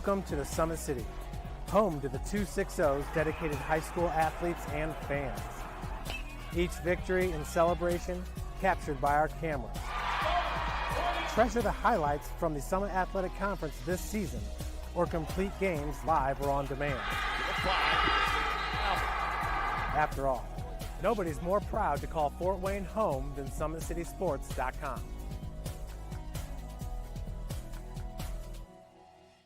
Welcome to the Summit City, home to the 260's dedicated high school athletes and fans. Each victory and celebration captured by our cameras. Treasure the highlights from the Summit Athletic Conference this season, or complete games live or on demand. After all, nobody's more proud to call Fort Wayne home than SummitCitySports.com.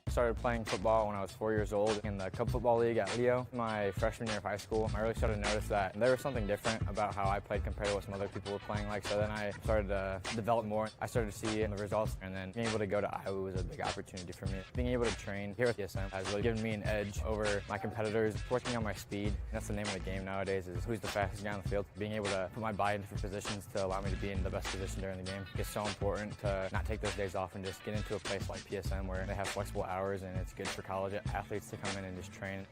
I started playing football when I was 4 years old in the Cub Football League at Leo. My freshman year of high school, I really started to notice that there was something different about how I played compared to what some other people were playing like. So then I started to develop more. I started to see the results, and then being able to go to Iowa was a big opportunity for me. Being able to train here at PSM has really given me an edge over my competitors. Working on my speed, that's the name of the game nowadays, is who's the fastest guy on the field. Being able to put my body in different positions to allow me to be in the best position during the game. It's so important to not take those days off and just get into a place like PSM where they have flexible hours and it's good for college athletes to come in and just train.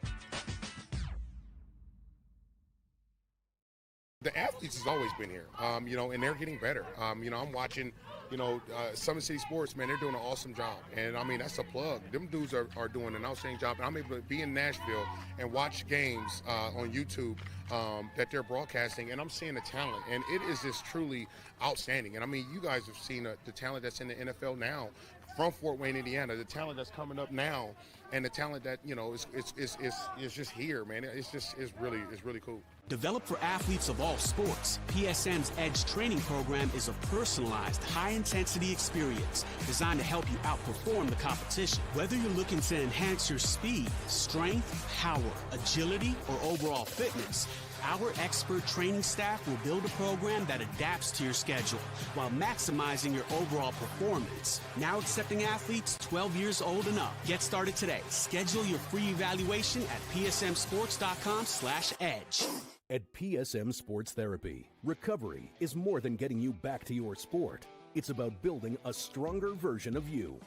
The athletes has always been here, and they're getting better. I'm watching, Summit City Sports, man, they're doing an awesome job. And, that's a plug. Them dudes are doing an outstanding job. And I'm able to be in Nashville and watch games on YouTube that they're broadcasting, and I'm seeing the talent. And it is just truly outstanding. And, you guys have seen the talent that's in the NFL now from Fort Wayne, Indiana, the talent that's coming up now, and the talent that, is just here, man. It's really cool. Developed for athletes of all sports, PSM's Edge training program is a personalized, high-intensity experience designed to help you outperform the competition. Whether you're looking to enhance your speed, strength, power, agility, or overall fitness, our expert training staff will build a program that adapts to your schedule while maximizing your overall performance. Now accepting athletes 12 years old and up. Get started today. Schedule your free evaluation at psmsports.com/edge. At PSM Sports Therapy, recovery is more than getting you back to your sport. It's about building a stronger version of you.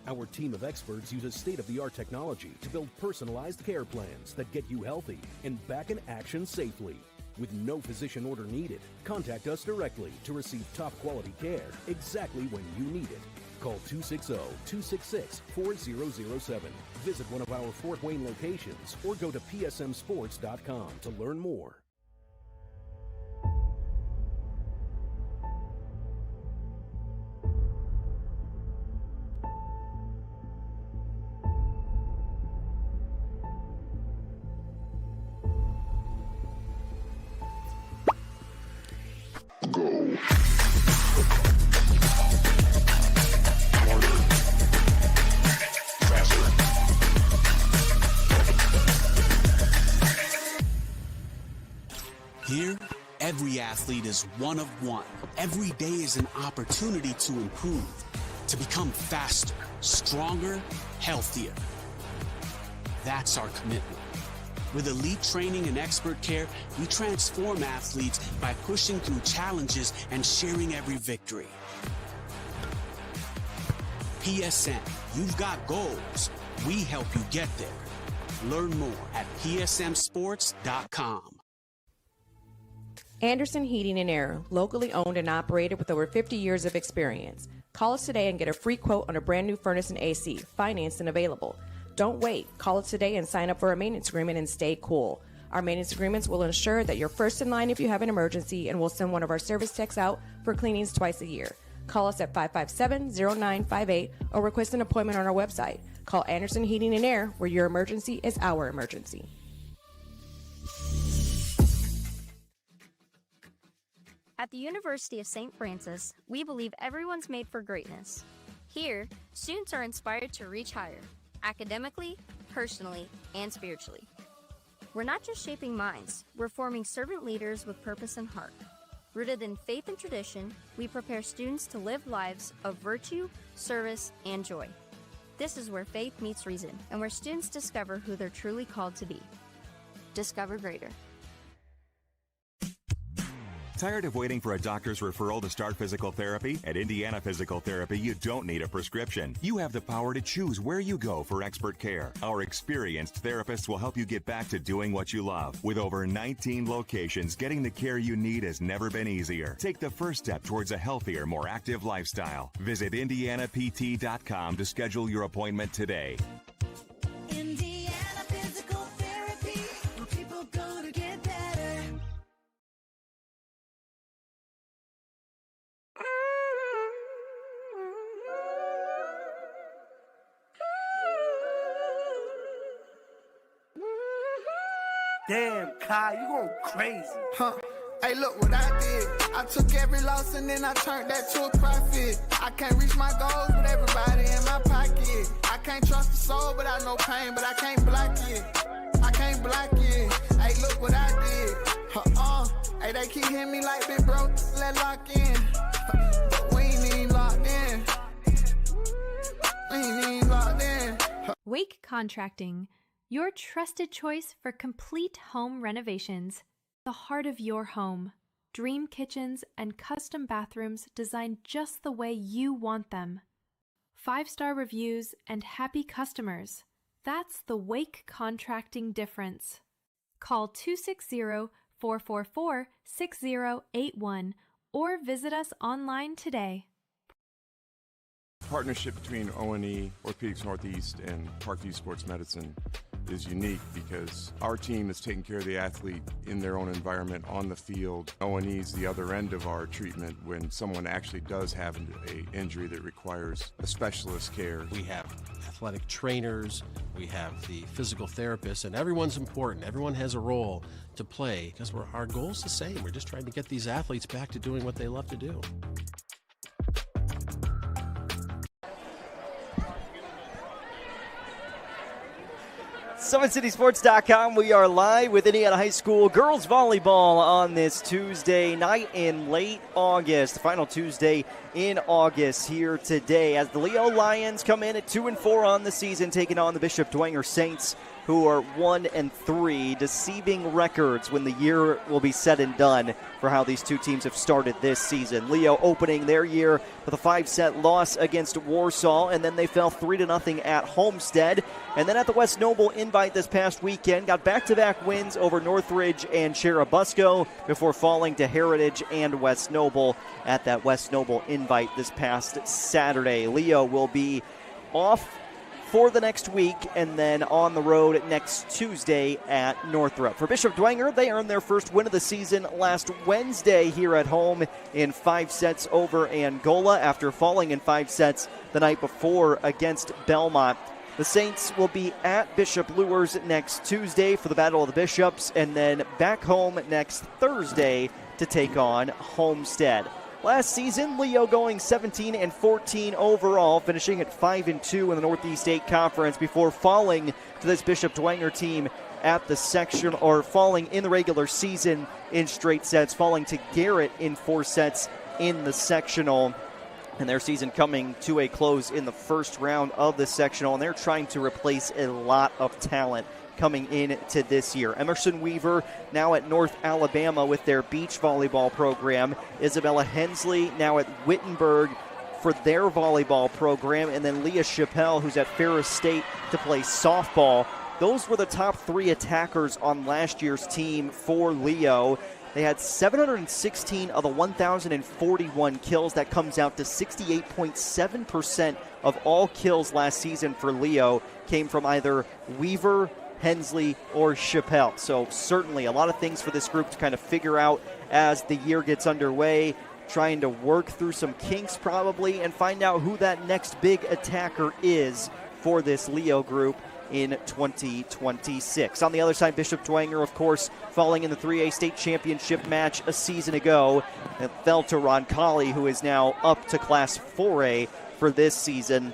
Our team of experts uses state-of-the-art technology to build personalized care plans that get you healthy and back in action safely. With no physician order needed, contact us directly to receive top-quality care exactly when you need it. Call 260-266-4007. Visit one of our Fort Wayne locations or go to psmsports.com to learn more. Here, every athlete is one of one. Every day is an opportunity to improve, to become faster, stronger, healthier. That's our commitment. With elite training and expert care, we transform athletes by pushing through challenges and sharing every victory. PSM, you've got goals. We help you get there. Learn more at psmsports.com. Anderson Heating and Air, locally owned and operated with over 50 years of experience. Call us today and get a free quote on a brand new furnace and AC, financed and available. Don't wait. Call us today and sign up for a maintenance agreement and stay cool. Our maintenance agreements will ensure that you're first in line if you have an emergency, and we'll send one of our service techs out for cleanings twice a year. Call us at 557-0958 or request an appointment on our website. Call Anderson Heating and Air, where your emergency is our emergency. At the University of St. Francis, we believe everyone's made for greatness. Here, students are inspired to reach higher, academically, personally, and spiritually. We're not just shaping minds, we're forming servant leaders with purpose and heart. Rooted in faith and tradition, we prepare students to live lives of virtue, service, and joy. This is where faith meets reason, and where students discover who they're truly called to be. Discover greater. Tired of waiting for a doctor's referral to start physical therapy? At Indiana Physical Therapy, you don't need a prescription. You have the power to choose where you go for expert care. Our experienced therapists will help you get back to doing what you love. With over 19 locations, getting the care you need has never been easier. Take the first step towards a healthier, more active lifestyle. Visit IndianaPT.com to schedule your appointment today. Damn, Kai, you going crazy. Huh. Hey, look what I did. I took every loss and then I turned that to a profit. I can't reach my goals with everybody in my pocket. I can't trust the soul, but I know pain, but I can't block it. I can't block it. Hey, look what I did. Hey, they keep hitting me like big bro, let lock in. But we ain't even locked in. We ain't even locked in. Wake Contracting, your trusted choice for complete home renovations. The heart of your home. Dream kitchens and custom bathrooms designed just the way you want them. 5-star reviews and happy customers. That's the Wake Contracting difference. Call 260-444-6081 or visit us online today. Partnership between O&E, Orthopedics Northeast, and Parkview Sports Medicine is unique because our team is taking care of the athlete in their own environment on the field. O&E is the other end of our treatment when someone actually does have an injury that requires a specialist care. We have athletic trainers, we have the physical therapists, and everyone's important. Everyone has a role to play because our goal's the same. We're just trying to get these athletes back to doing what they love to do. SummitCitySports.com. We are live with Indiana High School girls volleyball on this Tuesday night in late August. The final Tuesday in August here today as the Leo Lions come in at 2-4 on the season, taking on the Bishop Dwenger Saints, who are 1-3, deceiving records when the year will be said and done for how these two teams have started this season. Leo opening their year with a 5-set loss against Warsaw, and then they fell 3-0 at Homestead. And then at the West Noble Invite this past weekend, got back-to-back wins over Northridge and Cherubusco before falling to Heritage and West Noble at that West Noble Invite this past Saturday. Leo will be off for the next week and then on the road next Tuesday at Northrop. For Bishop Dwenger, they earned their first win of the season last Wednesday here at home in 5 sets over Angola after falling in 5 sets the night before against Belmont. The Saints will be at Bishop Luers next Tuesday for the Battle of the Bishops and then back home next Thursday to take on Homestead. Last season, Leo going 17-14 overall, finishing at 5-2 in the Northeast 8 Conference before falling to this Bishop Dwenger team at the section, or falling in the regular season in straight sets, falling to Garrett in 4 sets in the sectional. And their season coming to a close in the first round of the sectional, and they're trying to replace a lot of talent coming into this year. Emerson Weaver now at North Alabama with their beach volleyball program. Isabella Hensley now at Wittenberg for their volleyball program. And then Leah Chappelle, who's at Ferris State to play softball. Those were the top 3 attackers on last year's team for Leo. They had 716 of the 1,041 kills. That comes out to 68.7% of all kills last season for Leo came from either Weaver, Hensley, or Chappelle. So certainly a lot of things for this group to kind of figure out as the year gets underway, trying to work through some kinks probably and find out who that next big attacker is for this Leo group in 2026. On the other side, Bishop Dwenger, of course, falling in the 3A state championship match a season ago. It fell to Roncalli, who is now up to Class 4A for this season.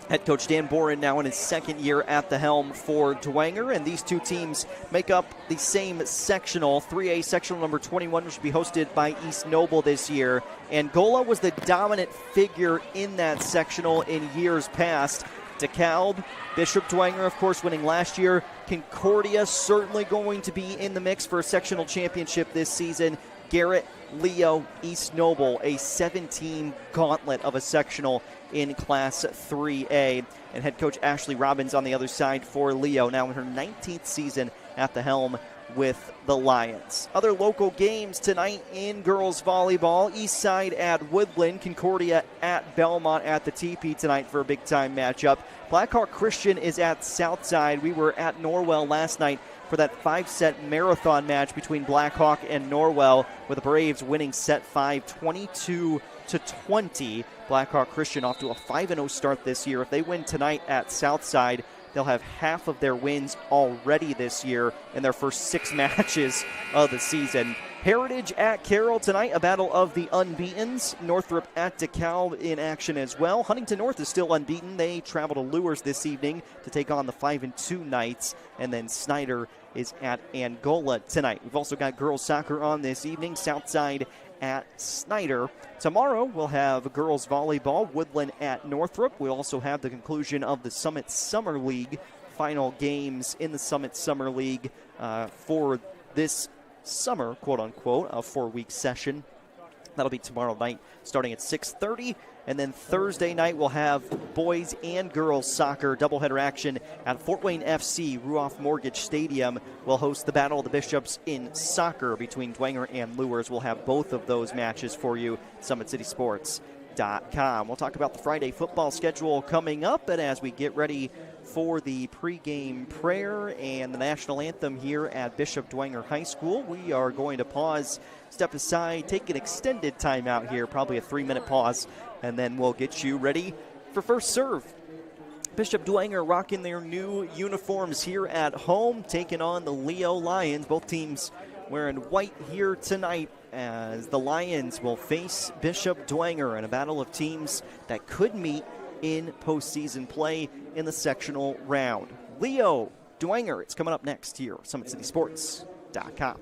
Head coach Dan Boren now in his second year at the helm for Dwenger, and these two teams make up the same sectional, 3A sectional number 21, which will be hosted by East Noble this year. Angola was the dominant figure in that sectional in years past. DeKalb, Bishop Dwenger, of course, winning last year. Concordia certainly going to be in the mix for a sectional championship this season. Garrett, Leo, East Noble, a 7-team gauntlet of a sectional in Class 3A. And head coach Ashley Robbins on the other side for Leo, now in her 19th season at the helm with the Lions. Other local games tonight in girls volleyball. Eastside at Woodland, Concordia at Belmont at the TP tonight for a big-time matchup. Blackhawk Christian is at Southside. We were at Norwell last night for that 5-set marathon match between Blackhawk and Norwell, with the Braves winning set 5, 22-20. Blackhawk Christian off to a 5-0 start this year. If they win tonight at Southside, They'll have half of their wins already this year in their first 6 matches of the season. Heritage at Carroll tonight, a battle of the unbeatens. Northrop at DeKalb in action as well. Huntington North is still unbeaten. They travel to Lures this evening to take on the 5-2 Knights. And then Snyder is at Angola tonight. We've also got girls soccer on this evening. Southside at Snyder. Tomorrow we'll have girls volleyball, Woodland at Northrop. We'll also have the conclusion of the Summit Summer League. Final games in the Summit Summer League for this summer, quote-unquote, a 4-week session. That'll be tomorrow night starting at 6:30. And then Thursday night we'll have boys and girls soccer doubleheader action at Fort Wayne FC. Ruoff Mortgage Stadium will host the Battle of the Bishops in soccer between Dwenger and Lures. We'll have both of those matches for you at SummitCitySports.com. We'll talk about the Friday football schedule coming up, and as we get ready for the pregame prayer and the national anthem here at Bishop Dwenger High School, we are going to pause, step aside, take an extended timeout here, probably a 3-minute pause, and then we'll get you ready for first serve. Bishop Dwenger rocking their new uniforms here at home, taking on the Leo Lions. Both teams wearing white here tonight as the Lions will face Bishop Dwenger in a battle of teams that could meet in postseason play in the sectional round. Leo Dwenger, it's coming up next here, SummitCitySports.com.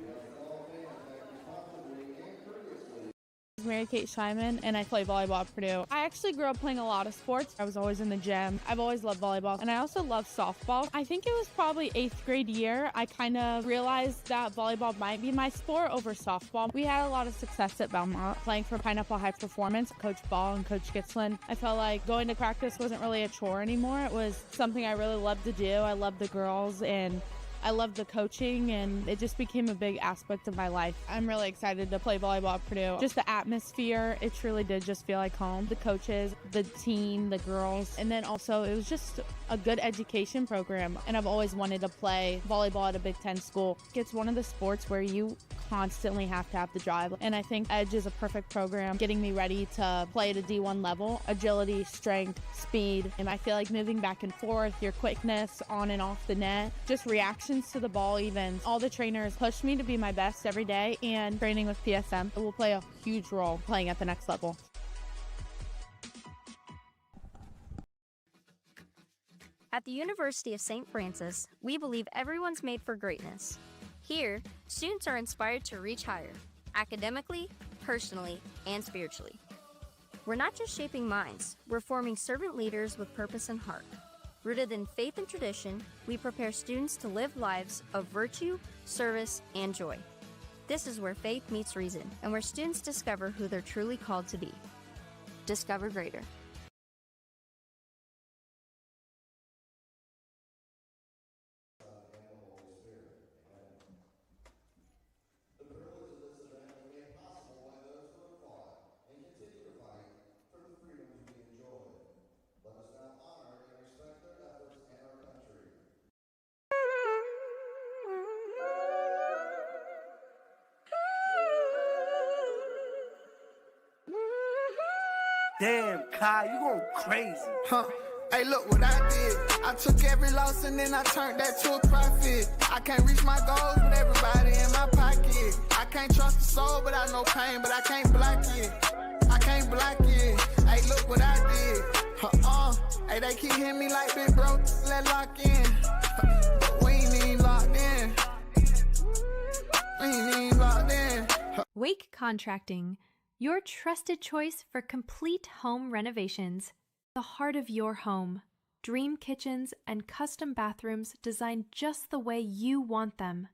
Mary Kate Scheinman, and I play volleyball at Purdue. I actually grew up playing a lot of sports. I was always in the gym. I've always loved volleyball, and I also love softball. I think it was probably 8th grade year I kind of realized that volleyball might be my sport over softball. We had a lot of success at Belmont playing for Pineapple High Performance, Coach Ball and Coach Gitzland. I felt like going to practice wasn't really a chore anymore. It was something I really loved to do. I loved the girls, and I loved the coaching, and it just became a big aspect of my life. I'm really excited to play volleyball at Purdue. Just the atmosphere, it truly did just feel like home. The coaches, the team, the girls, and then also it was just a good education program, and I've always wanted to play volleyball at a Big Ten school. It's one of the sports where you constantly have to have the drive, and I think Edge is a perfect program getting me ready to play at a D1 level. Agility, strength, speed, and I feel like moving back and forth, your quickness on and off the net, just reactions to the ball even. All the trainers push me to be my best every day, and training with PSM will play a huge role playing at the next level. At the University of St. Francis, we believe everyone's made for greatness. Here, students are inspired to reach higher, academically, personally, and spiritually. We're not just shaping minds, we're forming servant leaders with purpose and heart. Rooted in faith and tradition, we prepare students to live lives of virtue, service, and joy. This is where faith meets reason, and where students discover who they're truly called to be. Discover greater. Damn, Kai, you going crazy. Huh. Hey, look what I did. I took every loss and then I turned that to a profit. I can't reach my goals with everybody in my pocket. I can't trust the soul, but I know pain, but I can't block it. I can't block it. Hey, look what I did. Hey, they keep hitting me like big bro, let lock in. But we ain't even locked in. We ain't even locked in. Wake Contracting, your trusted choice for complete home renovations. The heart of your home. Dream kitchens and custom bathrooms designed just the way you want them.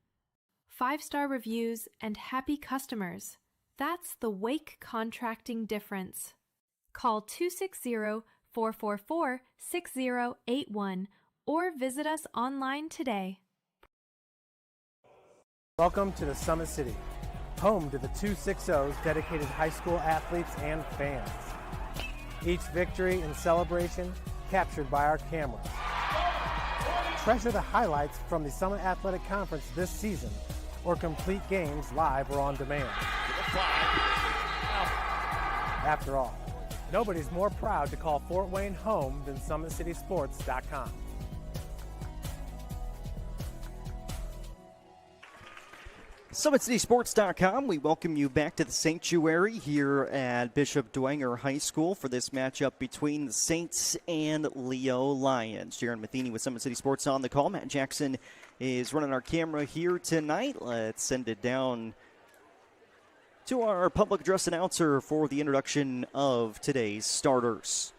5-star reviews and happy customers. That's the Wake Contracting difference. Call 260-444-6081 or visit us online today. Welcome to the Summit City, home to the 260s dedicated high school athletes and fans. Each victory and celebration captured by our cameras. Treasure the highlights from the Summit Athletic Conference this season, or complete games live or on demand. After all, nobody's more proud to call Fort Wayne home than SummitCitySports.com. SummitCitySports.com. We welcome you back to the sanctuary here at Bishop Dwenger High School for this matchup between the Saints and Leo Lions. Jaron Matheny with Summit City Sports on the call. Matt Jackson is running our camera here tonight. Let's send it down to our public address announcer for the introduction of today's starters.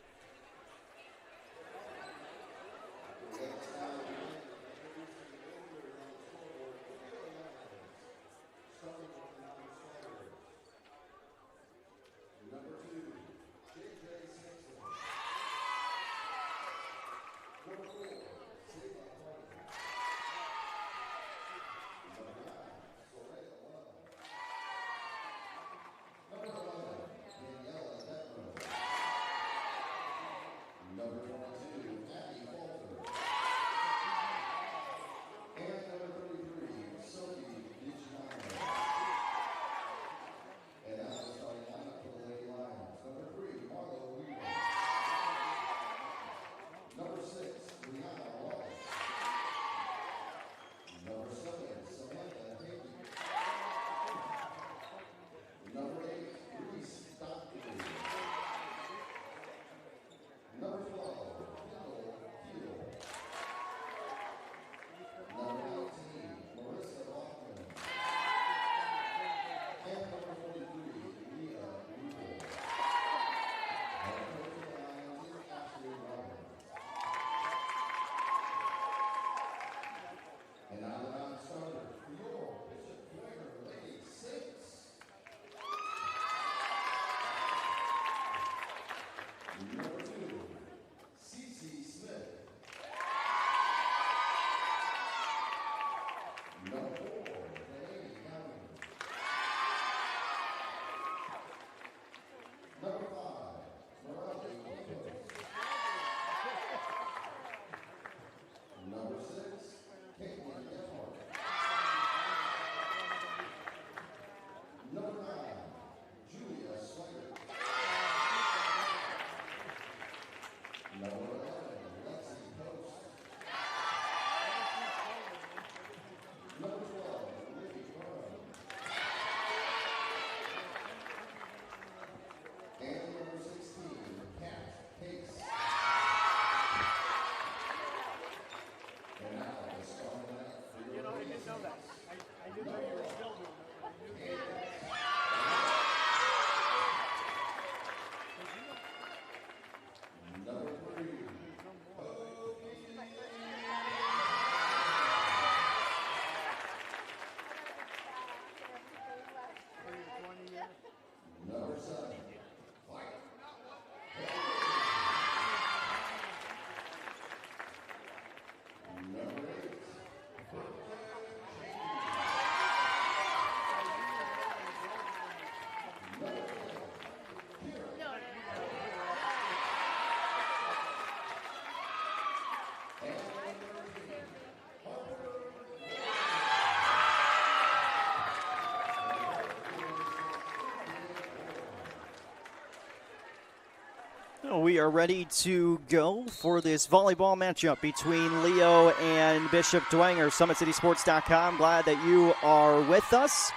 We are ready to go for this volleyball matchup between Leo and Bishop Dwenger. SummitCitySports.com. Glad that you are with us.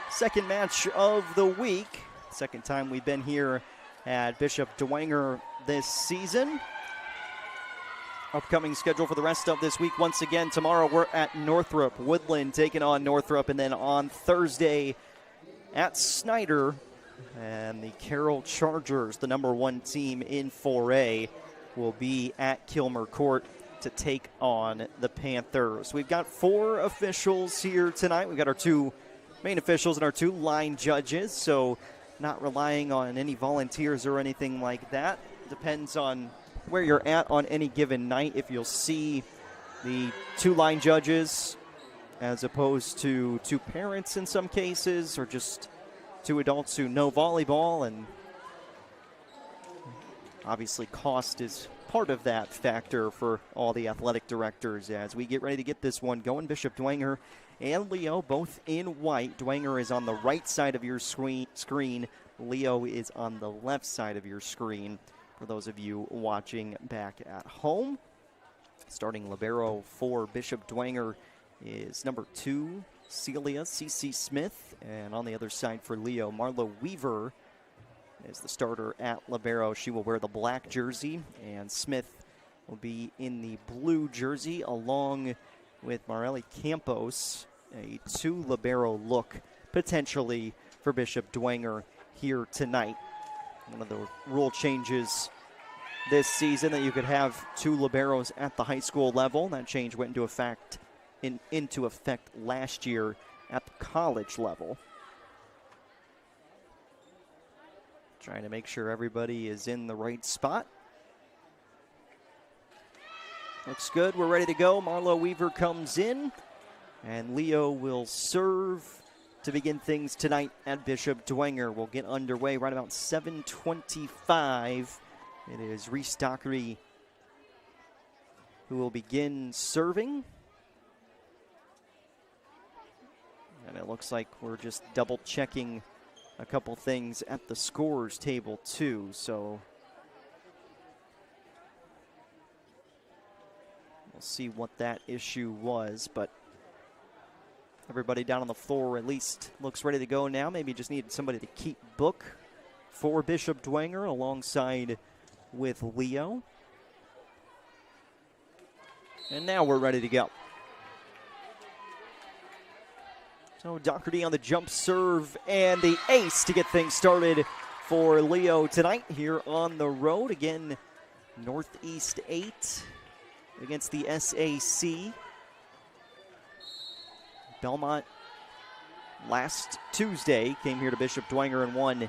Second match of the week. Second time we've been here at Bishop Dwenger this season. Upcoming schedule for the rest of this week. Once again, tomorrow we're at Northrop. Woodland taking on Northrop. And then on Thursday at Snyder. And the Carroll Chargers, the number one team in 4A, will be at Kilmer Court to take on the Panthers. We've got 4 officials here tonight. We've got our 2 main officials and our 2 line judges, so not relying on any volunteers or anything like that. Depends on where you're at on any given night. If you'll see the 2 line judges as opposed to 2 parents in some cases, or just 2 adults who know volleyball, and obviously cost is part of that factor for all the athletic directors as we get ready to get this one going. Bishop Dwenger and Leo both in white. Dwenger is on the right side of your screen. Leo is on the left side of your screen for those of you watching back at home. Starting libero for Bishop Dwenger is number 2, Celia C.C. Smith. And on the other side for Leo, Marla Weaver is the starter at libero. She will wear the black jersey, and Smith will be in the blue jersey along with Marely Campos, a 2 libero look potentially for Bishop Dwenger here tonight. One of the rule changes this season that you could have 2 liberos at the high school level. That change went into effect last year at the college level. Trying to make sure everybody is in the right spot. Looks good. We're ready to go. Marlo Weaver comes in, and Leo will serve to begin things tonight at Bishop Dwenger. We'll get underway right about 7:25. It is Reese Dockery who will begin serving. And it looks like we're just double checking a couple things at the scores table too, so we'll see what that issue was, but everybody down on the floor at least looks ready to go now. Maybe just needed somebody to keep book for Bishop Dwenger alongside with Leo. And now we're ready to go. So Doherty on the jump serve and the ace to get things started for Leo tonight here on the road. Again, Northeast 8 against the SAC. Belmont last Tuesday came here to Bishop Dwenger and won.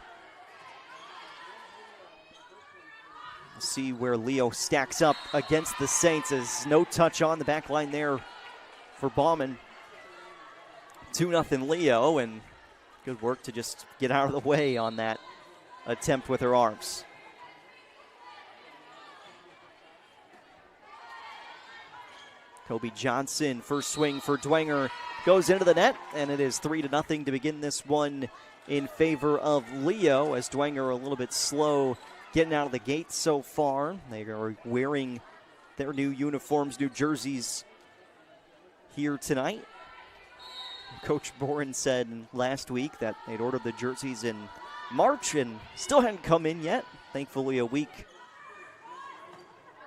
We'll see where Leo stacks up against the Saints, as no touch on the back line there for Bauman. 2-0 Leo, and good work to just get out of the way on that attempt with her arms. Kobe Johnson, first swing for Dwenger, goes into the net, and it is 3-0 to begin this one in favor of Leo, as Dwenger a little bit slow getting out of the gate so far. They are wearing their new uniforms, new jerseys here tonight. Coach Boren said last week that they'd ordered the jerseys in March and still hadn't come in yet. Thankfully, a week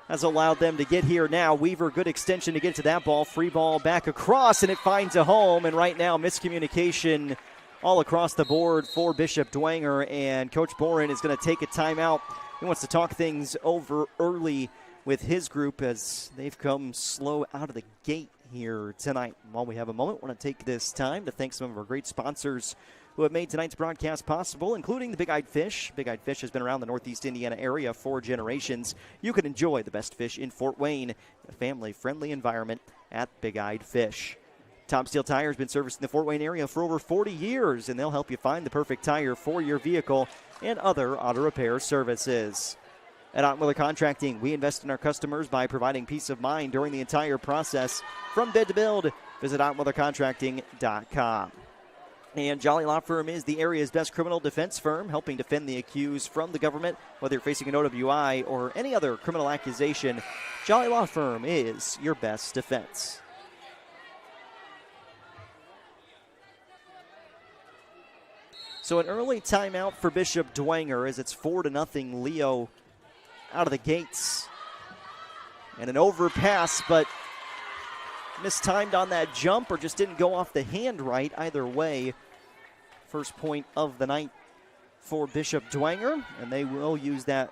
has allowed them to get here now. Weaver, good extension to get to that ball. Free ball back across, and it finds a home. And right now, miscommunication all across the board for Bishop Dwenger, and Coach Boren is going to take a timeout. He wants to talk things over early with his group as they've come slow out of the gate here tonight. While we have a moment, I want to take this time to thank some of our great sponsors who have made tonight's broadcast possible, including the Big Eyed Fish. Big Eyed Fish has been around the Northeast Indiana area for generations. You can enjoy the best fish in Fort Wayne, a family-friendly environment at Big Eyed Fish. Top Steel Tire has been servicing the Fort Wayne area for over 40 years, and they'll help you find the perfect tire for your vehicle and other auto repair services. At Ottweiler Contracting, we invest in our customers by providing peace of mind during the entire process. From bid to build, visit OttweilerContracting.com. And Jolly Law Firm is the area's best criminal defense firm, helping defend the accused from the government. Whether you're facing an OWI or any other criminal accusation, Jolly Law Firm is your best defense. So an early timeout for Bishop Dwenger as it's 4-0 Leo out of the gates. And an overpass, but mistimed on that jump or just didn't go off the hand right. Either way, first point of the night for Bishop Dwenger, and they will use that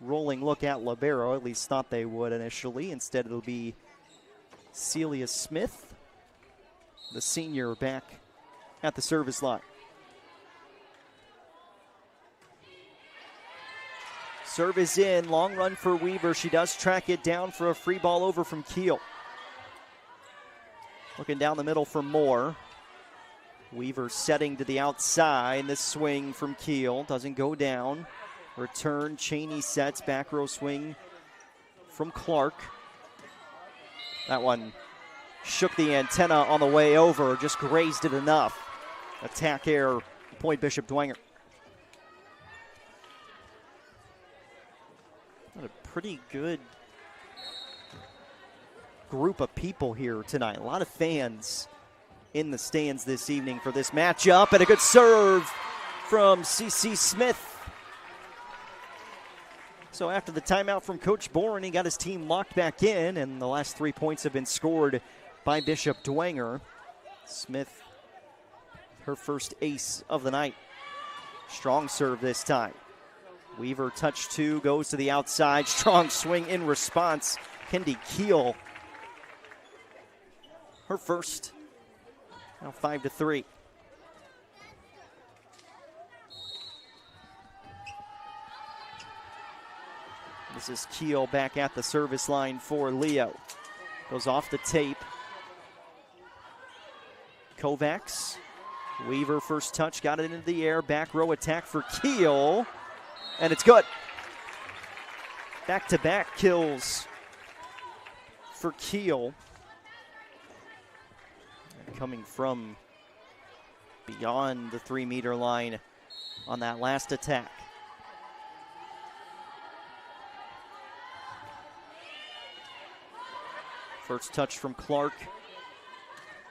rolling look at libero, at least thought they would initially. Instead, it'll be Celia Smith, the senior, back at the service line. Serve is in, long run for Weaver. She does track it down for a free ball over from Keel. Looking down the middle for Moore. Weaver setting to the outside. This swing from Keel doesn't go down. Return, Cheney sets, back row swing from Clark. That one shook the antenna on the way over, just grazed it enough. Attack air, point Bishop Dwenger. What a pretty good group of people here tonight. A lot of fans in the stands this evening for this matchup. And a good serve from CC Smith. So after the timeout from Coach Boren, he got his team locked back in, and the last 3 points have been scored by Bishop Dwenger. Smith, her first ace of the night. Strong serve this time. Weaver touch 2, goes to the outside. Strong swing in response. Kendi Keel, her first. Now 5-3. This is Keel back at the service line for Leo. Goes off the tape. Kovacs. Weaver first touch, got it into the air. Back row attack for Keel. And it's good. Back-to-back kills for Keel. And coming from beyond the 3-meter line on that last attack. First touch from Clark.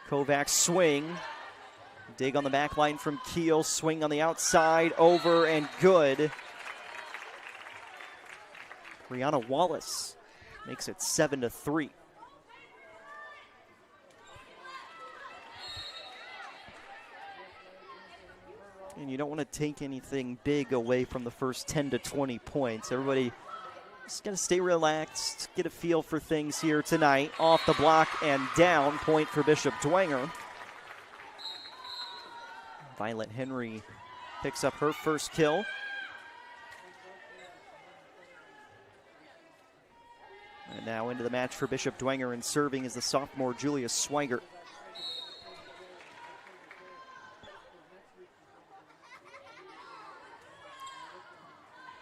Kovacs swing. Dig on the back line from Keel. Swing on the outside. Over and good. Brianna Wallace makes it 7-3. And you don't want to take anything big away from the first 10 to 20 points. Everybody just got to stay relaxed, get a feel for things here tonight. Off the block and down, point for Bishop Dwenger. Violet Henry picks up her first kill. And now into the match for Bishop Dwenger, and serving is the sophomore Julia Swigert.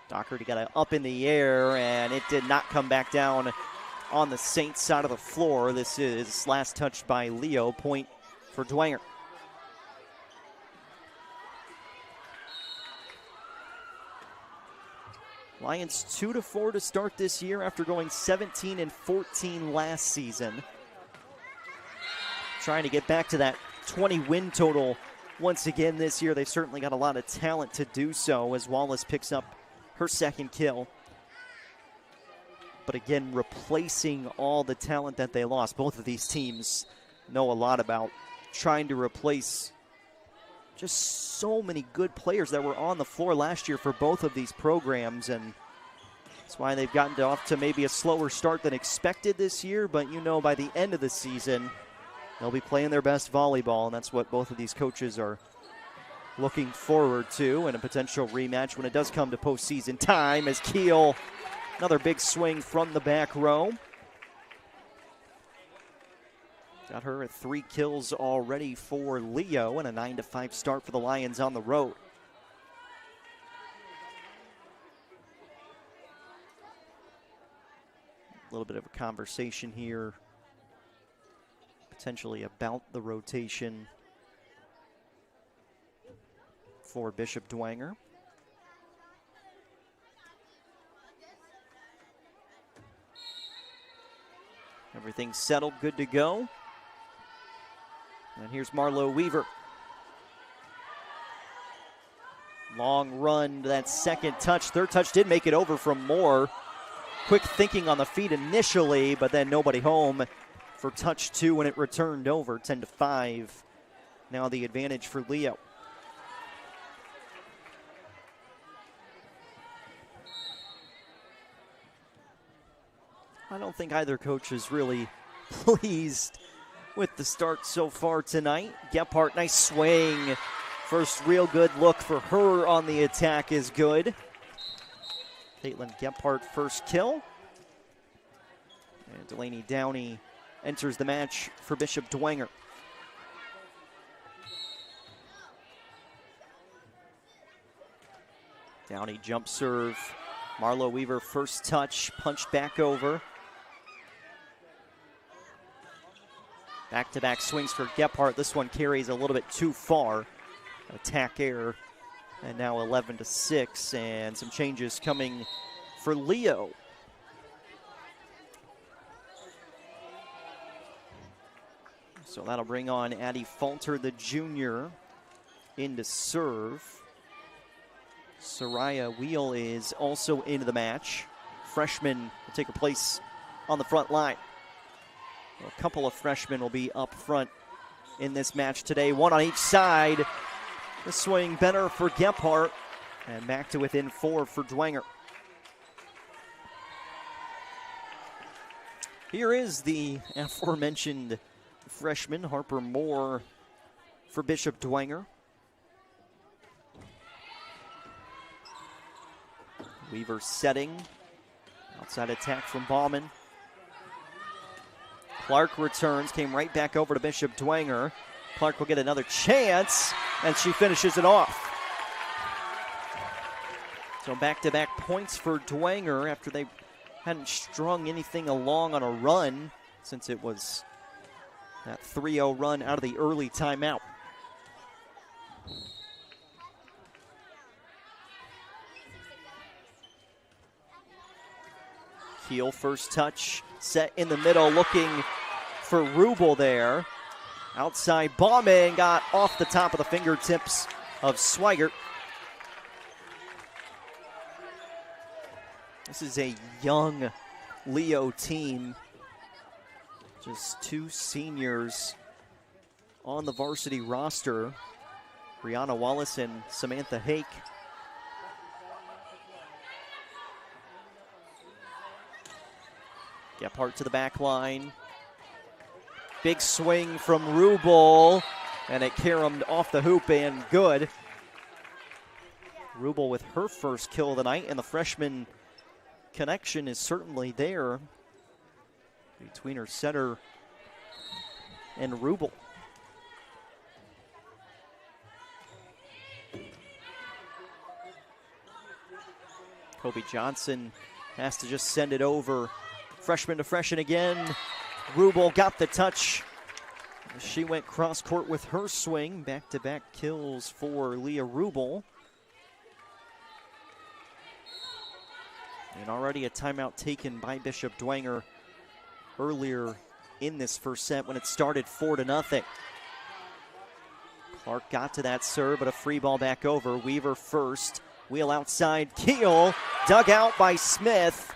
Doherty got it up in the air, and it did not come back down on the Saints side of the floor. This is last touched by Leo, point for Dwenger. Lions 2-4 to start this year after going 17-14 last season. Trying to get back to that 20 win total once again this year. They've certainly got a lot of talent to do so as Wallace picks up her second kill. But again, replacing all the talent that they lost. Both of these teams know a lot about trying to replace just so many good players that were on the floor last year for both of these programs, and that's why they've gotten off to maybe a slower start than expected this year, but you know by the end of the season they'll be playing their best volleyball, and that's what both of these coaches are looking forward to, and a potential rematch when it does come to postseason time as Keel, another big swing from the back row. Got her at 3 kills already for Leo, and a 9-5 start for the Lions on the road. A little bit of a conversation here, potentially about the rotation for Bishop Dwenger. Everything's settled, good to go. And here's Marlo Weaver. Long run to that second touch. Third touch did make it over from Moore. Quick thinking on the feet initially, but then nobody home for touch 2 when it returned over, 10-5. Now the advantage for Leo. I don't think either coach is really pleased with the start so far tonight. Gephardt, nice swing. First real good look for her on the attack is good. Caitlin Gephardt first kill. And Delaney Downey enters the match for Bishop Dwenger. Downey jump serve. Marlo Weaver first touch, punched back over. Back-to-back swings for Gephardt. This one carries a little bit too far. Attack error. And now 11-6. And some changes coming for Leo. So that'll bring on Addie Falter, the junior, in to serve. Soraya Wheel is also into the match. Freshman will take her place on the front line. A couple of freshmen will be up front in this match today, one on each side. The swing better for Gephardt, and back to within 4 for Dwenger. Here is the aforementioned freshman, Harper Moore, for Bishop Dwenger. Weaver setting. Outside attack from Bauman. Clark returns, came right back over to Bishop Dwenger. Clark will get another chance, and she finishes it off. So back-to-back points for Dwenger after they hadn't strung anything along on a run since it was that 3-0 run out of the early timeout. Keel first touch, set in the middle, looking for Rubel there. Outside Bauman got off the top of the fingertips of Swigert. This is a young Leo team. Just 2 seniors on the varsity roster. Brianna Wallace and Samantha Hake. Gephardt to the back line. Big swing from Rubel, and it caromed off the hoop and good. Rubel with her first kill of the night, and the freshman connection is certainly there between her setter and Rubel. Kobe Johnson has to just send it over. Freshman to freshman again. Rubel got the touch. She went cross court with her swing. Back-to-back kills for Leah Rubel. And already a timeout taken by Bishop Dwenger earlier in this first set when it started 4-0. Clark got to that serve, but a free ball back over. Weaver first. Wheel outside. Keel dug out by Smith.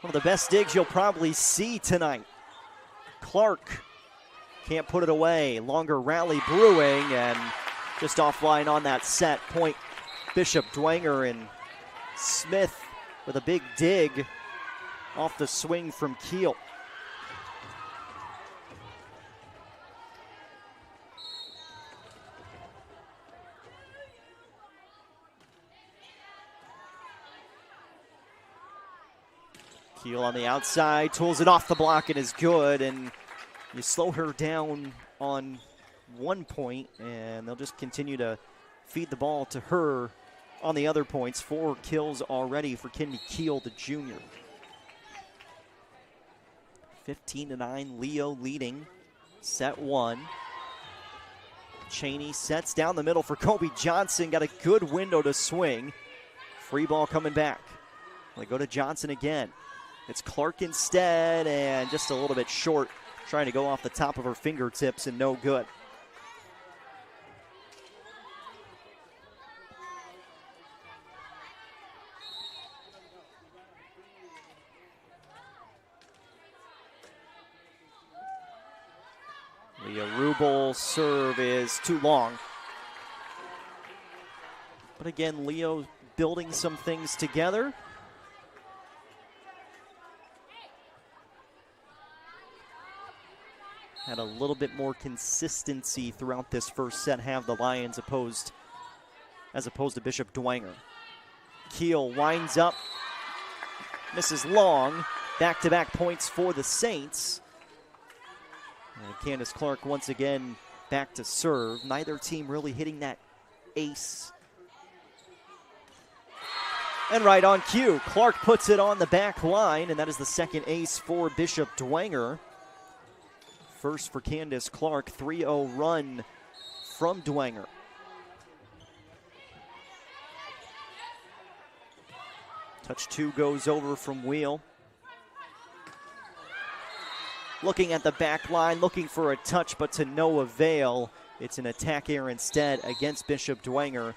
One of the best digs you'll probably see tonight. Clark can't put it away. Longer rally brewing, and just offline on that set. Point Bishop Dwenger, and Smith with a big dig off the swing from Keel. Keel on the outside, tools it off the block and is good, and you slow her down on 1 point, and they'll just continue to feed the ball to her on the other points. 4 kills already for Kendi Keel, the junior. 15-9, Leo leading set 1. Cheney sets down the middle for Kobe Johnson, got a good window to swing. Free ball coming back. They go to Johnson again. It's Clark instead, and just a little bit short, trying to go off the top of her fingertips, and no good. Leah Rubel serve is too long. But again, Leo building some things together. Had a little bit more consistency throughout this first set, have the Lions as opposed to Bishop Dwenger. Keel winds up, misses long. Back-to-back points for the Saints. And Candace Clark once again back to serve. Neither team really hitting that ace. And right on cue, Clark puts it on the back line, and that is the second ace for Bishop Dwenger. First for Candace Clark, 3-0 run from Dwenger. Touch 2 goes over from Wheel. looking at the back line, looking for a touch, but to no avail. It's an attack error instead against Bishop Dwenger.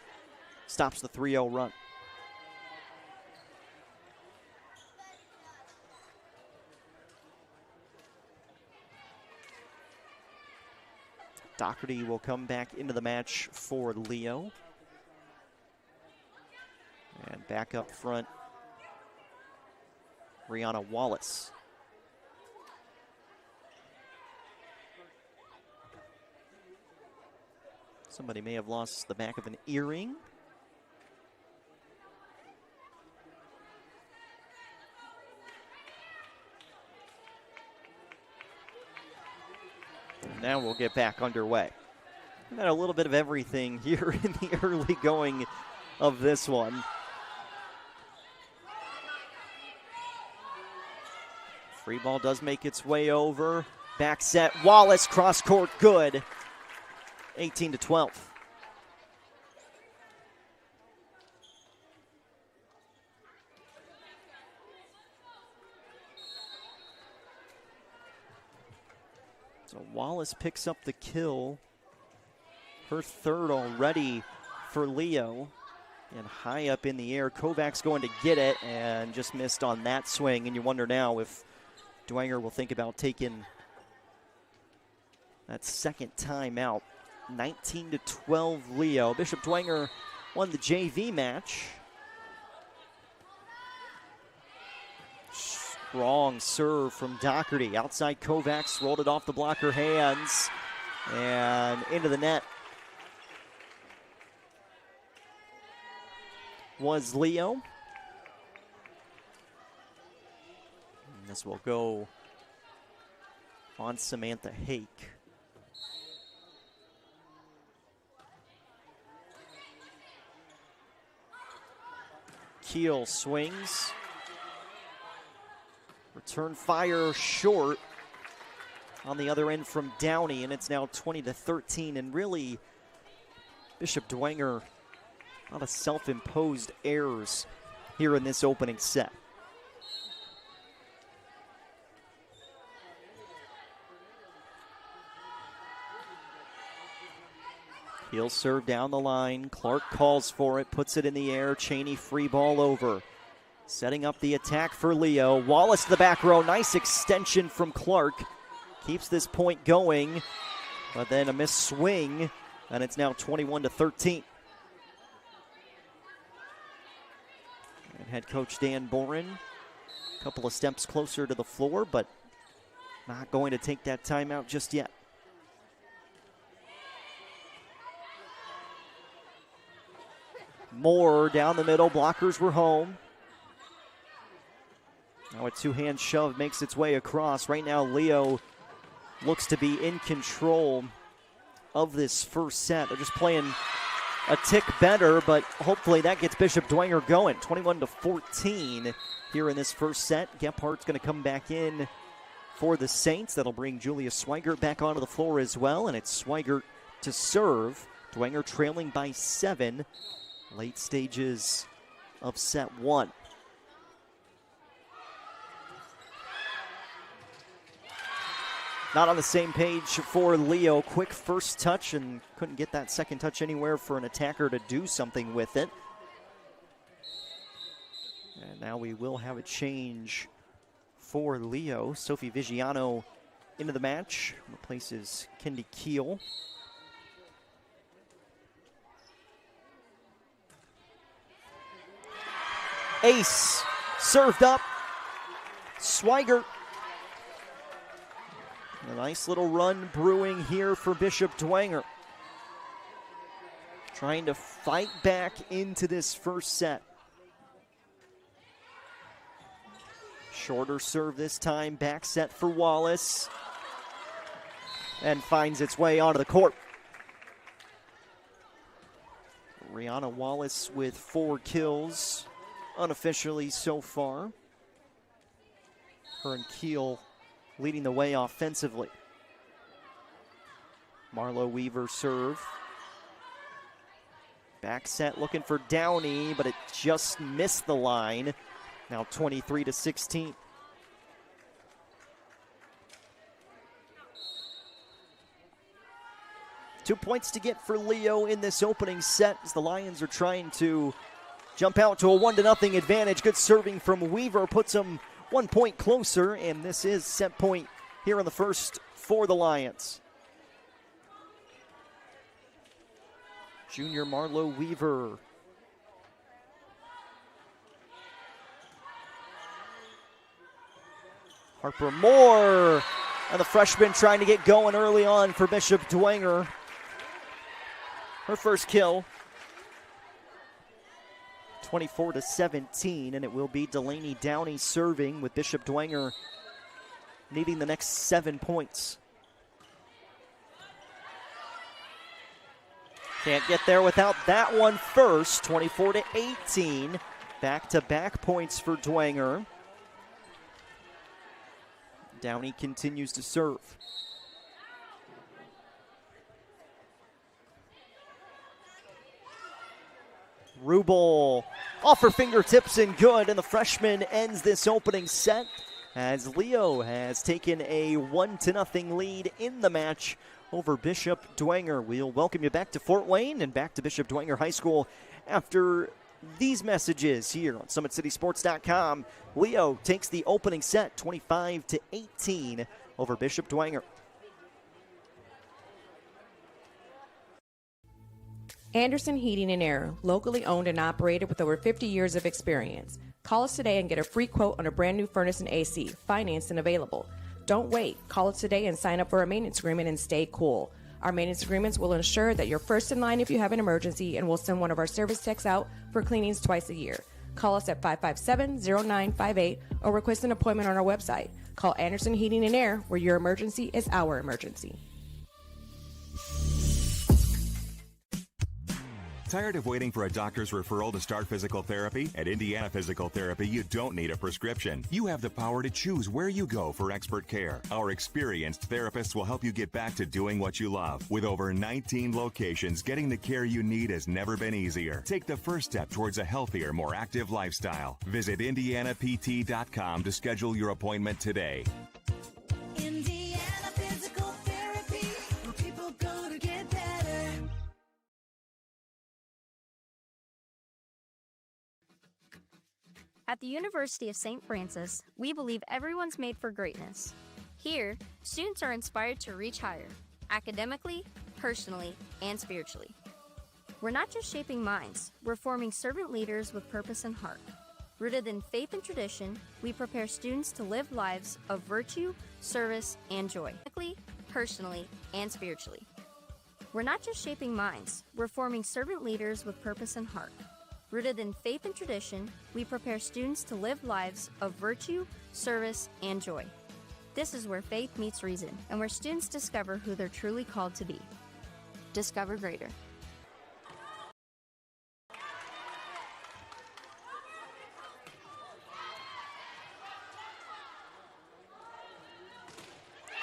Stops the 3-0 run. Doherty will come back into the match for Leo. And back up front, Rihanna Wallace. Somebody may have lost the back of an earring. Now we'll get back underway. We've had a little bit of everything here in the early going of this one. Free ball does make its way over. Back set, Wallace, cross court, good. 18-12. So Wallace picks up the kill. Her third already for Leo. And high up in the air, Kovacs going to get it and just missed on that swing. And you wonder now if Dwenger will think about taking that second time out. 19-12 Leo. Bishop Dwenger won the JV match. Strong serve from Doherty. Outside Kovacs rolled it off the blocker hands and into the net. Was Leo. And this will go on Samantha Hake. Keel swings. Return fire short on the other end from Downey, and it's now 20-13. And really, Bishop Dwenger, a lot of self-imposed errors here in this opening set. He'll serve down the line. Clark calls for it, puts it in the air. Cheney free ball over. Setting up the attack for Leo. Wallace to the back row. Nice extension from Clark. Keeps this point going, but then a missed swing, and it's now 21-13. And head coach Dan Boren, a couple of steps closer to the floor, but not going to take that timeout just yet. Moore down the middle, blockers were home. Now a two-hand shove makes its way across. Right now, Leo looks to be in control of this first set. They're just playing a tick better, but hopefully that gets Bishop Dwenger going. 21-14 here in this first set. Gephardt's going to come back in for the Saints. That'll bring Julia Swigert back onto the floor as well, and it's Swigert to serve. Dwenger trailing by 7. Late stages of set 1. Not on the same page for Leo. Quick first touch and couldn't get that second touch anywhere for an attacker to do something with it. And now we will have a change for Leo. Sophie Vigiano into the match. Replaces Kendi Keel. Ace served up. Swigert. A nice little run brewing here for Bishop Dwenger. Trying to fight back into this first set. Shorter serve this time. Back set for Wallace. And finds its way onto the court. Rihanna Wallace with 4 kills. Unofficially so far. Her and Keel leading the way offensively. Marlo Weaver serve. Back set looking for Downey, but it just missed the line. Now 23-16. 2 points to get for Leo in this opening set as the Lions are trying to jump out to a 1-0 advantage. Good serving from Weaver puts them 1 point closer, and this is set point here in the first for the Lions. Junior Marlo Weaver. Harper Moore, and the freshman trying to get going early on for Bishop Dwenger. Her first kill. 24-17, and it will be Delaney Downey serving with Bishop Dwenger needing the next 7 points. Can't get there without that one first. 24-18. Back-to-back points for Dwenger. Downey continues to serve. Rubel off her fingertips and good, and the freshman ends this opening set as Leo has taken a 1-0 lead in the match over Bishop Dwenger. We'll welcome you back to Fort Wayne and back to Bishop Dwenger High School after these messages here on SummitCitySports.com. Leo takes the opening set 25-18 over Bishop Dwenger. Anderson Heating and Air, locally owned and operated with over 50 years of experience. Call us today and get a free quote on a brand new furnace and AC, financed and available. Don't wait. Call us today and sign up for a maintenance agreement and stay cool. Our maintenance agreements will ensure that you're first in line if you have an emergency, and we'll send one of our service techs out for cleanings twice a year. Call us at 557-0958 or request an appointment on our website. Call Anderson Heating and Air, where your emergency is our emergency. Tired of waiting for a doctor's referral to start physical therapy? At Indiana Physical Therapy, you don't need a prescription. You have the power to choose where you go for expert care. Our experienced therapists will help you get back to doing what you love. With over 19 locations, getting the care you need has never been easier. Take the first step towards a healthier, more active lifestyle. Visit IndianaPT.com to schedule your appointment today. Indiana Physical Therapy, where people go to get better. At the University of St. Francis, we believe everyone's made for greatness. Here, students are inspired to reach higher, academically, personally, and spiritually. We're not just shaping minds, we're forming servant leaders with purpose and heart. Rooted in faith and tradition, we prepare students to live lives of virtue, service, and joy, academically, personally, and spiritually. We're not just shaping minds, we're forming servant leaders with purpose and heart. Rooted in faith and tradition, we prepare students to live lives of virtue, service, and joy. This is where faith meets reason, and where students discover who they're truly called to be. Discover greater.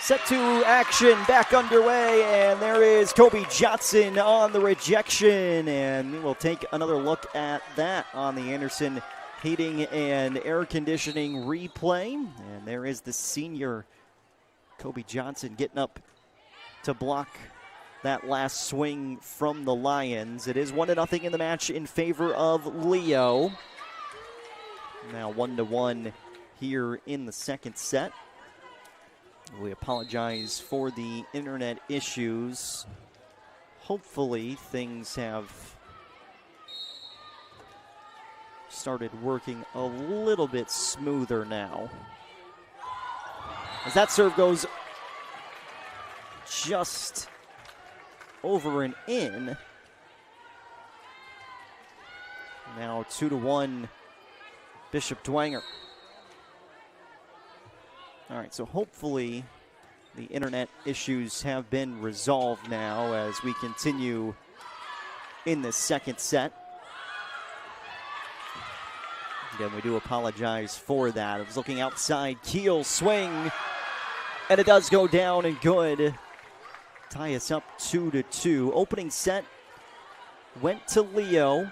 Set 2 action back underway, and there is Kobe Johnson on the rejection, and we'll take another look at that on the Anderson Heating and Air Conditioning replay. And there is the senior Kobe Johnson getting up to block that last swing from the Lions. It is 1-0 in the match in favor of Leo. Now 1-1 here in the second set. We apologize for the internet issues. Hopefully things have started working a little bit smoother now. As that serve goes just over and in. Now 2-1 Bishop Dwenger. All right, so hopefully the internet issues have been resolved now as we continue in the second set. Again, we do apologize for that. I was looking outside, Keel swing, and it does go down and good. Tie us up 2-2. Opening set went to Leo.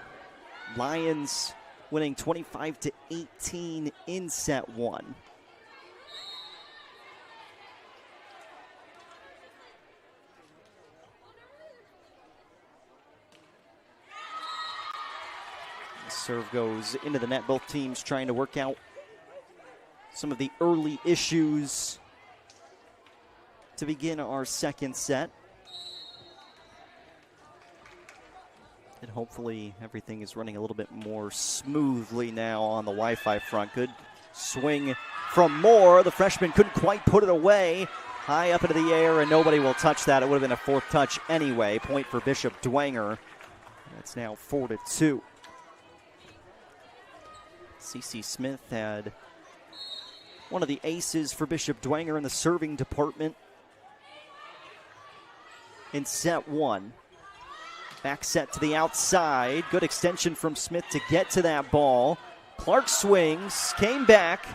Lions winning 25-18 in set 1. Serve goes into the net. Both teams trying to work out some of the early issues to begin our second set. And hopefully everything is running a little bit more smoothly now on the Wi-Fi front. Good swing from Moore. The freshman couldn't quite put it away. High up into the air, and nobody will touch that. It would have been a fourth touch anyway. Point for Bishop Dwenger. That's now 4-2. C.C. Smith had one of the aces for Bishop Dwenger in the serving department in set one. Back set to the outside. Good extension from Smith to get to that ball. Clark swings, came back.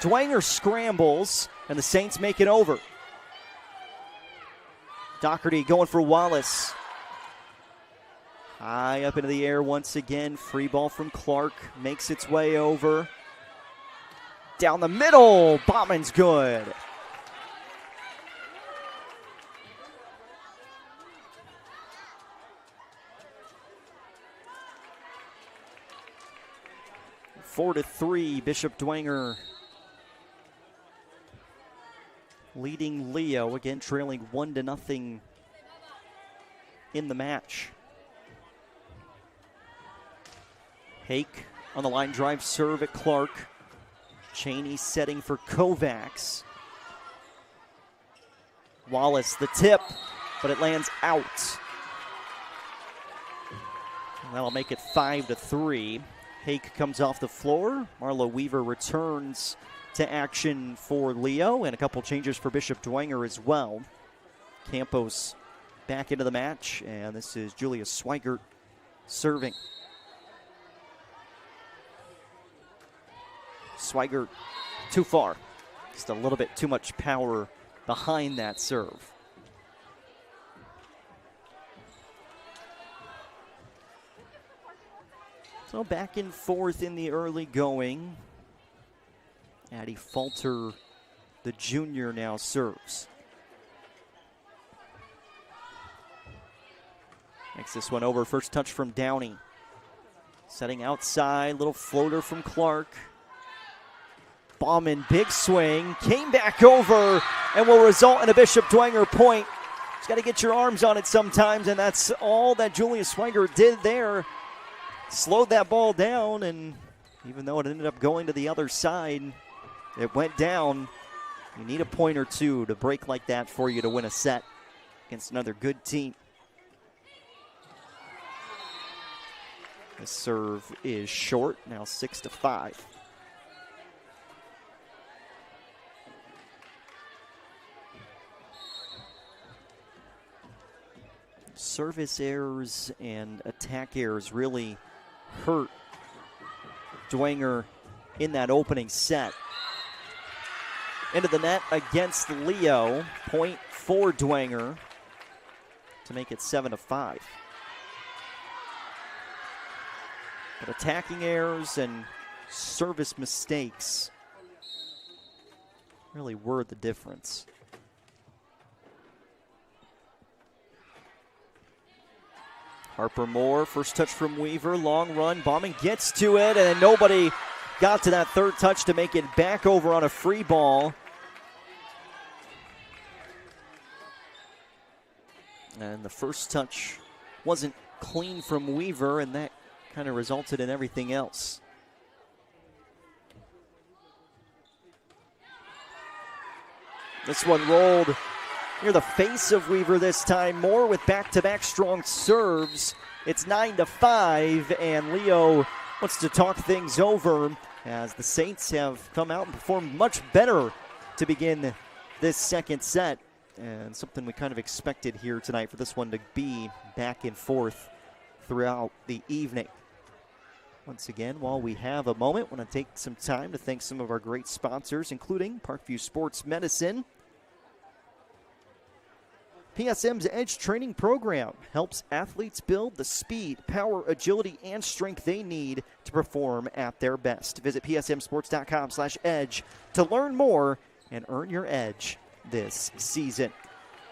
Dwenger scrambles, and the Saints make it over. Doherty going for Wallace. High up into the air once again. Free ball from Clark. Makes its way over. Down the middle. Bauman's good. Four to 3, Bishop Dwenger leading Leo, again trailing 1-0 in the match. Hake on the line drive serve at Clark. Cheney setting for Kovacs. Wallace the tip, but it lands out. And that'll make it 5-3. Hake comes off the floor. Marlo Weaver returns to action for Leo, and a couple changes for Bishop Dwenger as well. Campos back into the match, and this is Julia Swigert serving. Swigert too far. Just a little bit too much power behind that serve. So back and forth in the early going. Addie Falter, the junior, now serves. Makes this one over. First touch from Downey. Setting outside, little floater from Clark. Bauman, big swing, came back over, and will result in a Bishop Dwenger point. Just got to get your arms on it sometimes, and that's all that Julia Swigert did there. Slowed that ball down, and even though it ended up going to the other side, it went down. You need a point or two to break like that for you to win a set against another good team. The serve is short, now 6-5. Service errors and attack errors really hurt Dwenger in that opening set. Into the net against Leo. Point for Dwenger to make it 7-5. But attacking errors and service mistakes really were the difference. Harper Moore, first touch from Weaver, long run. Bauman gets to it, and nobody got to that third touch to make it back over on a free ball. And the first touch wasn't clean from Weaver, and that kind of resulted in everything else. This one rolled near the face of Weaver this time. Moore with back-to-back strong serves. It's 9-5, and Leo wants to talk things over as the Saints have come out and performed much better to begin this second set. And something we kind of expected here tonight for this one to be back and forth throughout the evening. Once again, while we have a moment, I want to take some time to thank some of our great sponsors, including Parkview Sports Medicine. PSM's Edge Training Program helps athletes build the speed, power, agility, and strength they need to perform at their best. Visit psmsports.com/edge to learn more and earn your edge this season.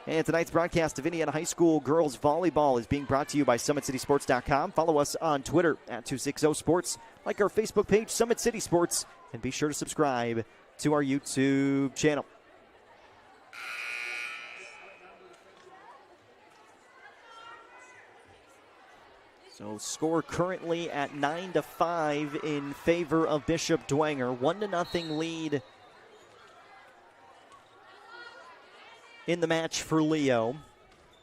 And tonight's broadcast of Indiana High School girls volleyball is being brought to you by SummitCitySports.com. Follow us on Twitter at 260Sports, like our Facebook page, Summit City Sports, and be sure to subscribe to our YouTube channel. So score currently at 9-5 in favor of Bishop Dwenger. 1-0 lead in the match for Leo.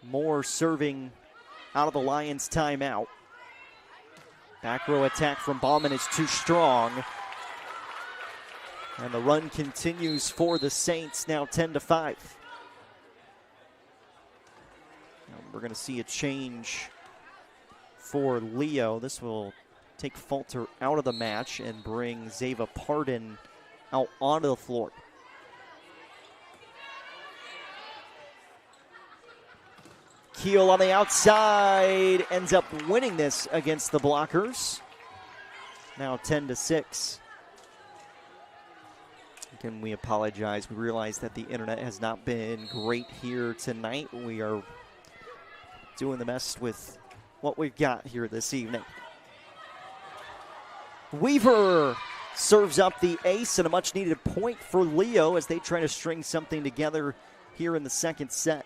Moore serving out of the Lions' timeout. Back row attack from Bauman is too strong. And the run continues for the Saints, now 10-5. We're going to see a change for Leo. This will take Falter out of the match and bring Zava Pardon out onto the floor. Keel on the outside ends up winning this against the blockers. Now 10-6. Again, we apologize. We realize that the internet has not been great here tonight. We are doing the best with what we've got here this evening. Weaver serves up the ace and a much-needed point for Leo as they try to string something together here in the second set.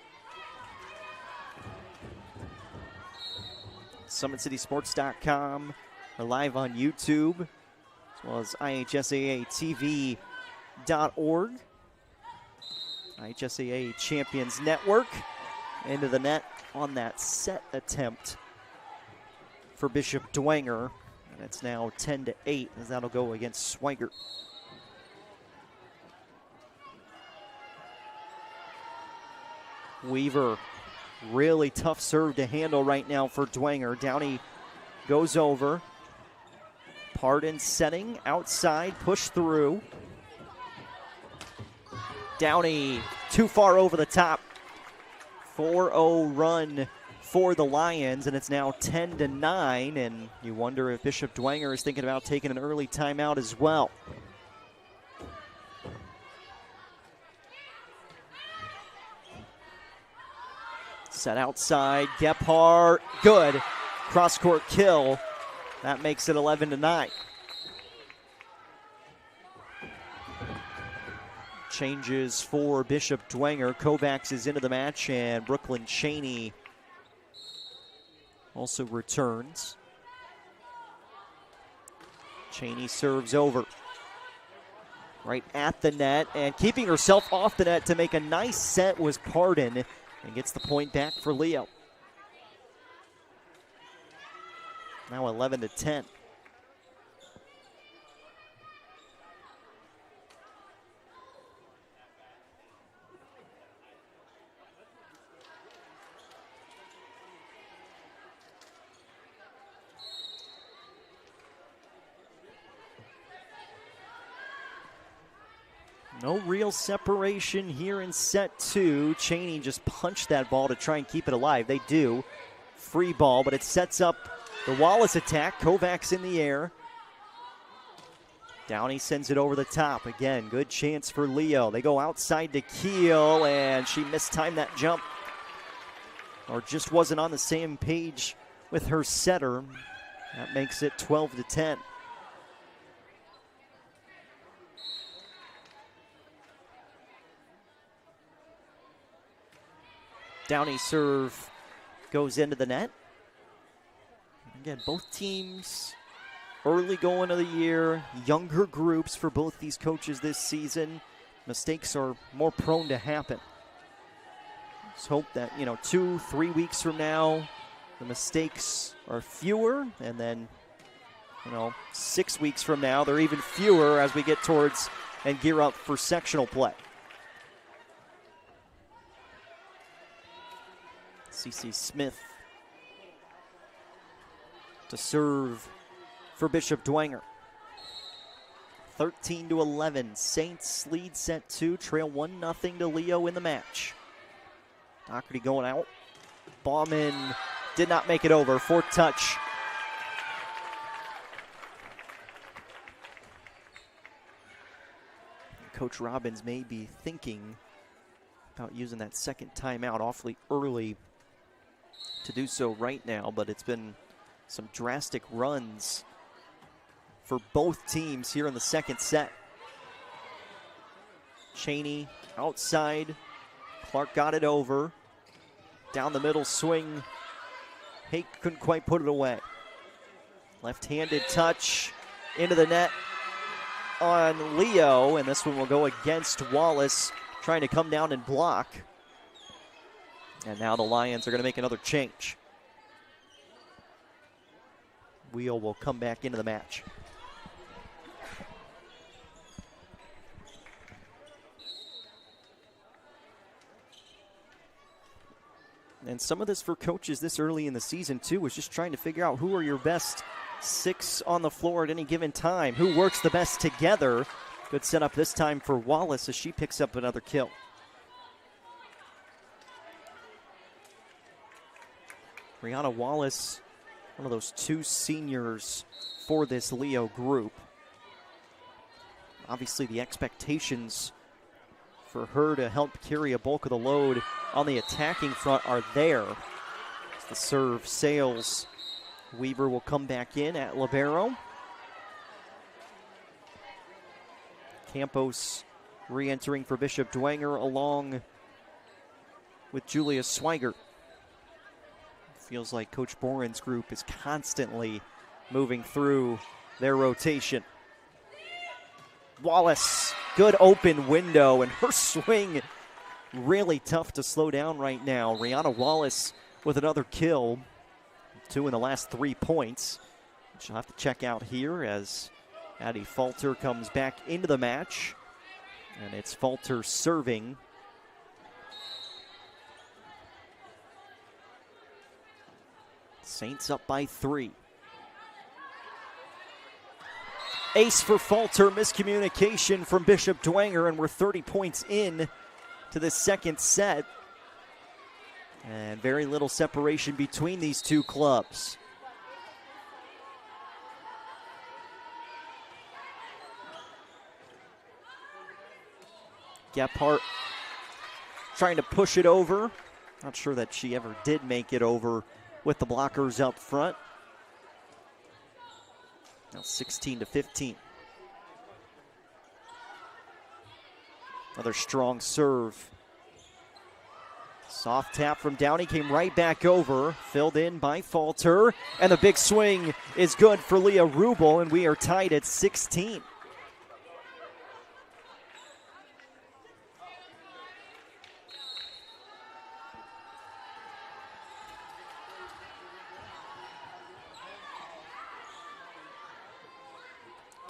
SummitCitySports.com. We're live on YouTube, as well as IHSAATV.org. IHSAA Champions Network. Into the net on that set attempt for Bishop Dwenger. And it's now 10-8 as that'll go against Swigert. Weaver, really tough serve to handle right now for Dwenger. Downey goes over. Pardon setting outside, push through. Downey too far over the top. 4-0 run for the Lions, and it's now 10-9, and you wonder if Bishop Dwenger is thinking about taking an early timeout as well. Set outside, Gephardt, good. Cross-court kill. That makes it 11-9. Changes for Bishop Dwenger. Kovacs is into the match, and Brooklyn Cheney also returns. Cheney serves over. Right at the net, and keeping herself off the net to make a nice set was Pardon, and gets the point back for Leo. Now 11-10. No real separation here in set two. Cheney just punched that ball to try and keep it alive. They do. Free ball, but it sets up the Wallace attack. Kovacs in the air. Downey sends it over the top. Again, good chance for Leo. They go outside to Keel, and she mistimed that jump. Or just wasn't on the same page with her setter. That makes it 12-10. Downey serve goes into the net. Again, both teams early going of the year, younger groups for both these coaches this season. Mistakes are more prone to happen. Let's hope that, 2-3 weeks from now, the mistakes are fewer, and then, 6 weeks from now, they're even fewer as we get towards and gear up for sectional play. CeCe Smith to serve for Bishop Dwenger. 13-11. Saints lead set two, trail 1-0 to Leo in the match. Doherty going out. Bauman did not make it over. Fourth touch. Coach Robbins may be thinking about using that second timeout awfully early to do so right now, but it's been some drastic runs for both teams here in the second set. Cheney outside. Clark got it over. Down the middle swing. Hake couldn't quite put it away. Left-handed touch into the net on Leo, and this one will go against Wallace, trying to come down and block. And now the Lions are going to make another change. Wheel will come back into the match. And some of this for coaches this early in the season, too, was just trying to figure out who are your best 6 on the floor at any given time. Who works the best together. Good setup this time for Wallace as she picks up another kill. Brianna Wallace, one of those 2 seniors for this Leo group. Obviously the expectations for her to help carry a bulk of the load on the attacking front are there. As the serve sails, Weaver will come back in at libero. Campos re-entering for Bishop Dwenger along with Julia Swigert. Feels like Coach Boren's group is constantly moving through their rotation. Wallace, good open window, and her swing really tough to slow down right now. Rihanna Wallace with another kill, 2 in the last 3 points. She'll have to check out here as Addie Falter comes back into the match, and it's Falter serving. Saints up by 3. Ace for Falter, miscommunication from Bishop Dwenger, and we're 30 points in to the second set. And very little separation between these two clubs. Gephardt trying to push it over. Not sure that she ever did make it over with the blockers up front. Now 16-15. Another strong serve. Soft tap from Downey, came right back over, filled in by Falter, and the big swing is good for Leah Rubel, and we are tied at 16.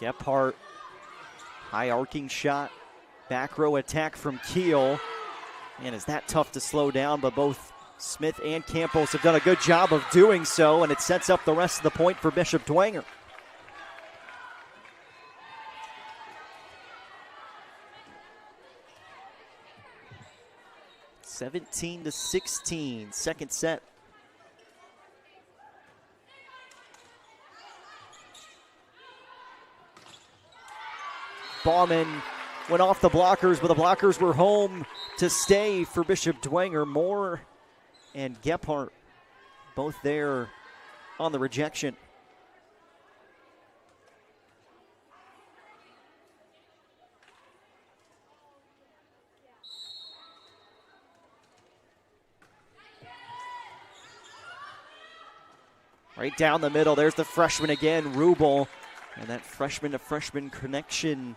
Gephardt, high arcing shot, back row attack from Keel. And is that tough to slow down, but both Smith and Campos have done a good job of doing so, and it sets up the rest of the point for Bishop Dwenger. (17-16), second set. Bauman went off the blockers, but the blockers were home to stay for Bishop Dwenger. Moore and Gephardt both there on the rejection. Right down the middle, there's the freshman again, Rubel. And that freshman to freshman connection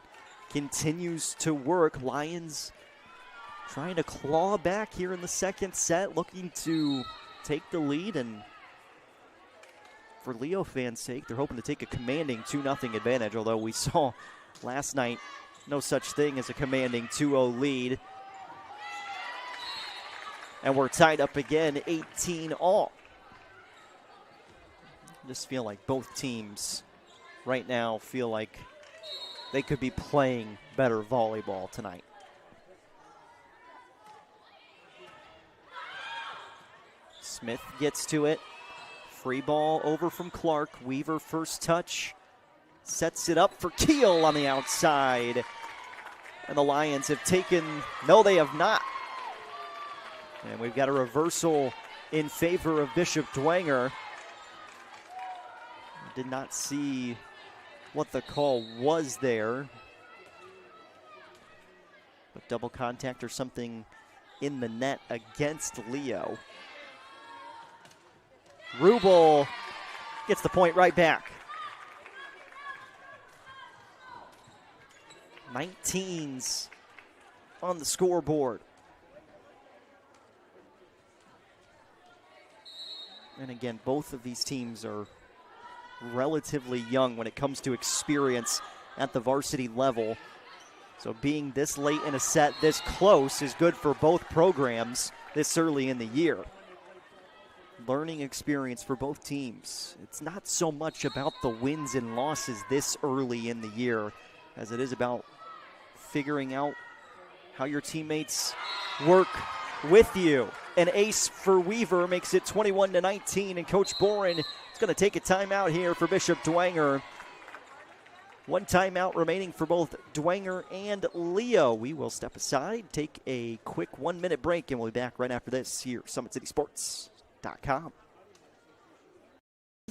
continues to work. Lions trying to claw back here in the second set, looking to take the lead. And for Leo fans' sake, they're hoping to take a commanding 2-0 advantage, although we saw last night no such thing as a commanding 2-0 lead. And we're tied up again, 18-all. I just feel like both teams right now feel like they could be playing better volleyball tonight. Smith gets to it. Free ball over from Clark. Weaver first touch. Sets it up for Keel on the outside. And the Lions have taken, no they have not. And we've got a reversal in favor of Bishop Dwenger. Did not see what the call was there. But double contact or something in the net against Leo. Rubel gets the point right back. 19s on the scoreboard. And again, both of these teams are relatively young when it comes to experience at the varsity level. So being this late in a set, this close, is good for both programs this early in the year. Learning experience for both teams. It's not so much about the wins and losses this early in the year as it is about figuring out how your teammates work with you. An ace for Weaver makes it 21-19, and Coach Boren is going to take a timeout here for Bishop Dwenger. One timeout remaining for both Dwenger and Leo. We will step aside, take a quick 1-minute break, and we'll be back right after this here at SummitCitySports.com.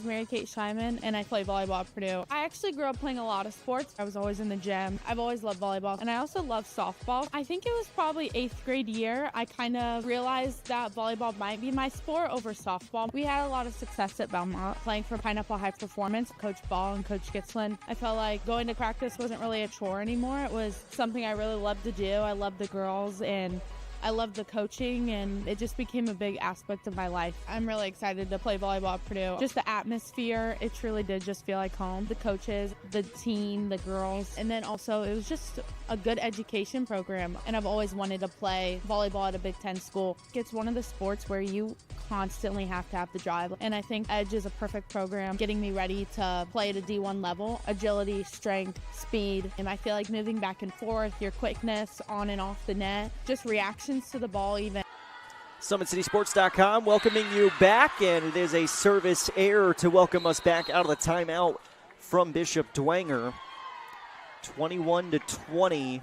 Mary Kate Simon, and I play volleyball at Purdue. I actually grew up playing a lot of sports. I was always in the gym. I've always loved volleyball, and I also love softball. I think it was probably 8th grade year I kind of realized that volleyball might be my sport over softball. We had a lot of success at Belmont playing for Pineapple High Performance, Coach Ball and Coach Gitzlin. I felt like going to practice wasn't really a chore anymore. It was something I really loved to do. I loved the girls, and I loved the coaching, and it just became a big aspect of my life. I'm really excited to play volleyball at Purdue. Just the atmosphere, it truly did just feel like home. The coaches, the team, the girls, and then also it was just a good education program. And I've always wanted to play volleyball at a Big Ten school. It's one of the sports where you constantly have to have the drive. And I think Edge is a perfect program, getting me ready to play at a D1 level. Agility, strength, speed. And I feel like moving back and forth, your quickness on and off the net, just reactions to the ball even. SummitCitySports.com welcoming you back, and it is a service error to welcome us back out of the timeout from Bishop Dwenger. 21-20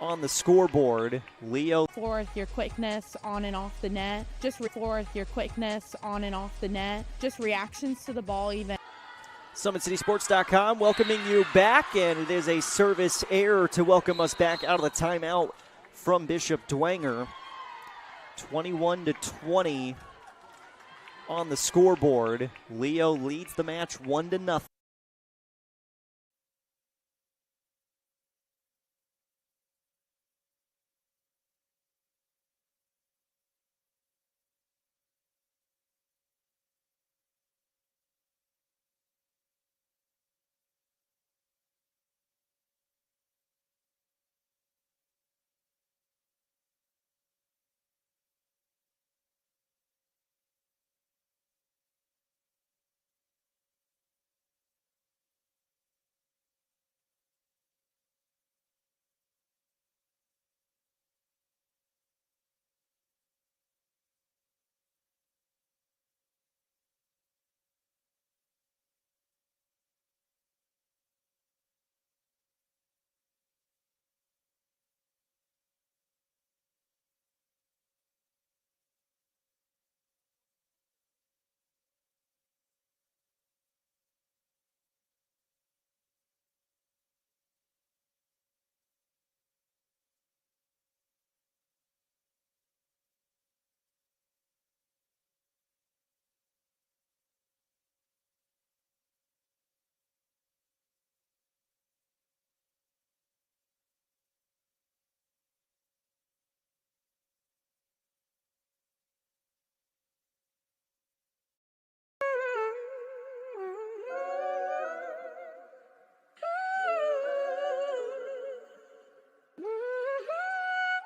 on the scoreboard. Leo. Forth, your quickness on and off the net. Just forth, your quickness on and off the net. Just reactions to the ball even. SummitCitySports.com welcoming you back, and it is a service error to welcome us back out of the timeout from Bishop Dwenger. 21-20 on the scoreboard. Leo leads the match 1-0.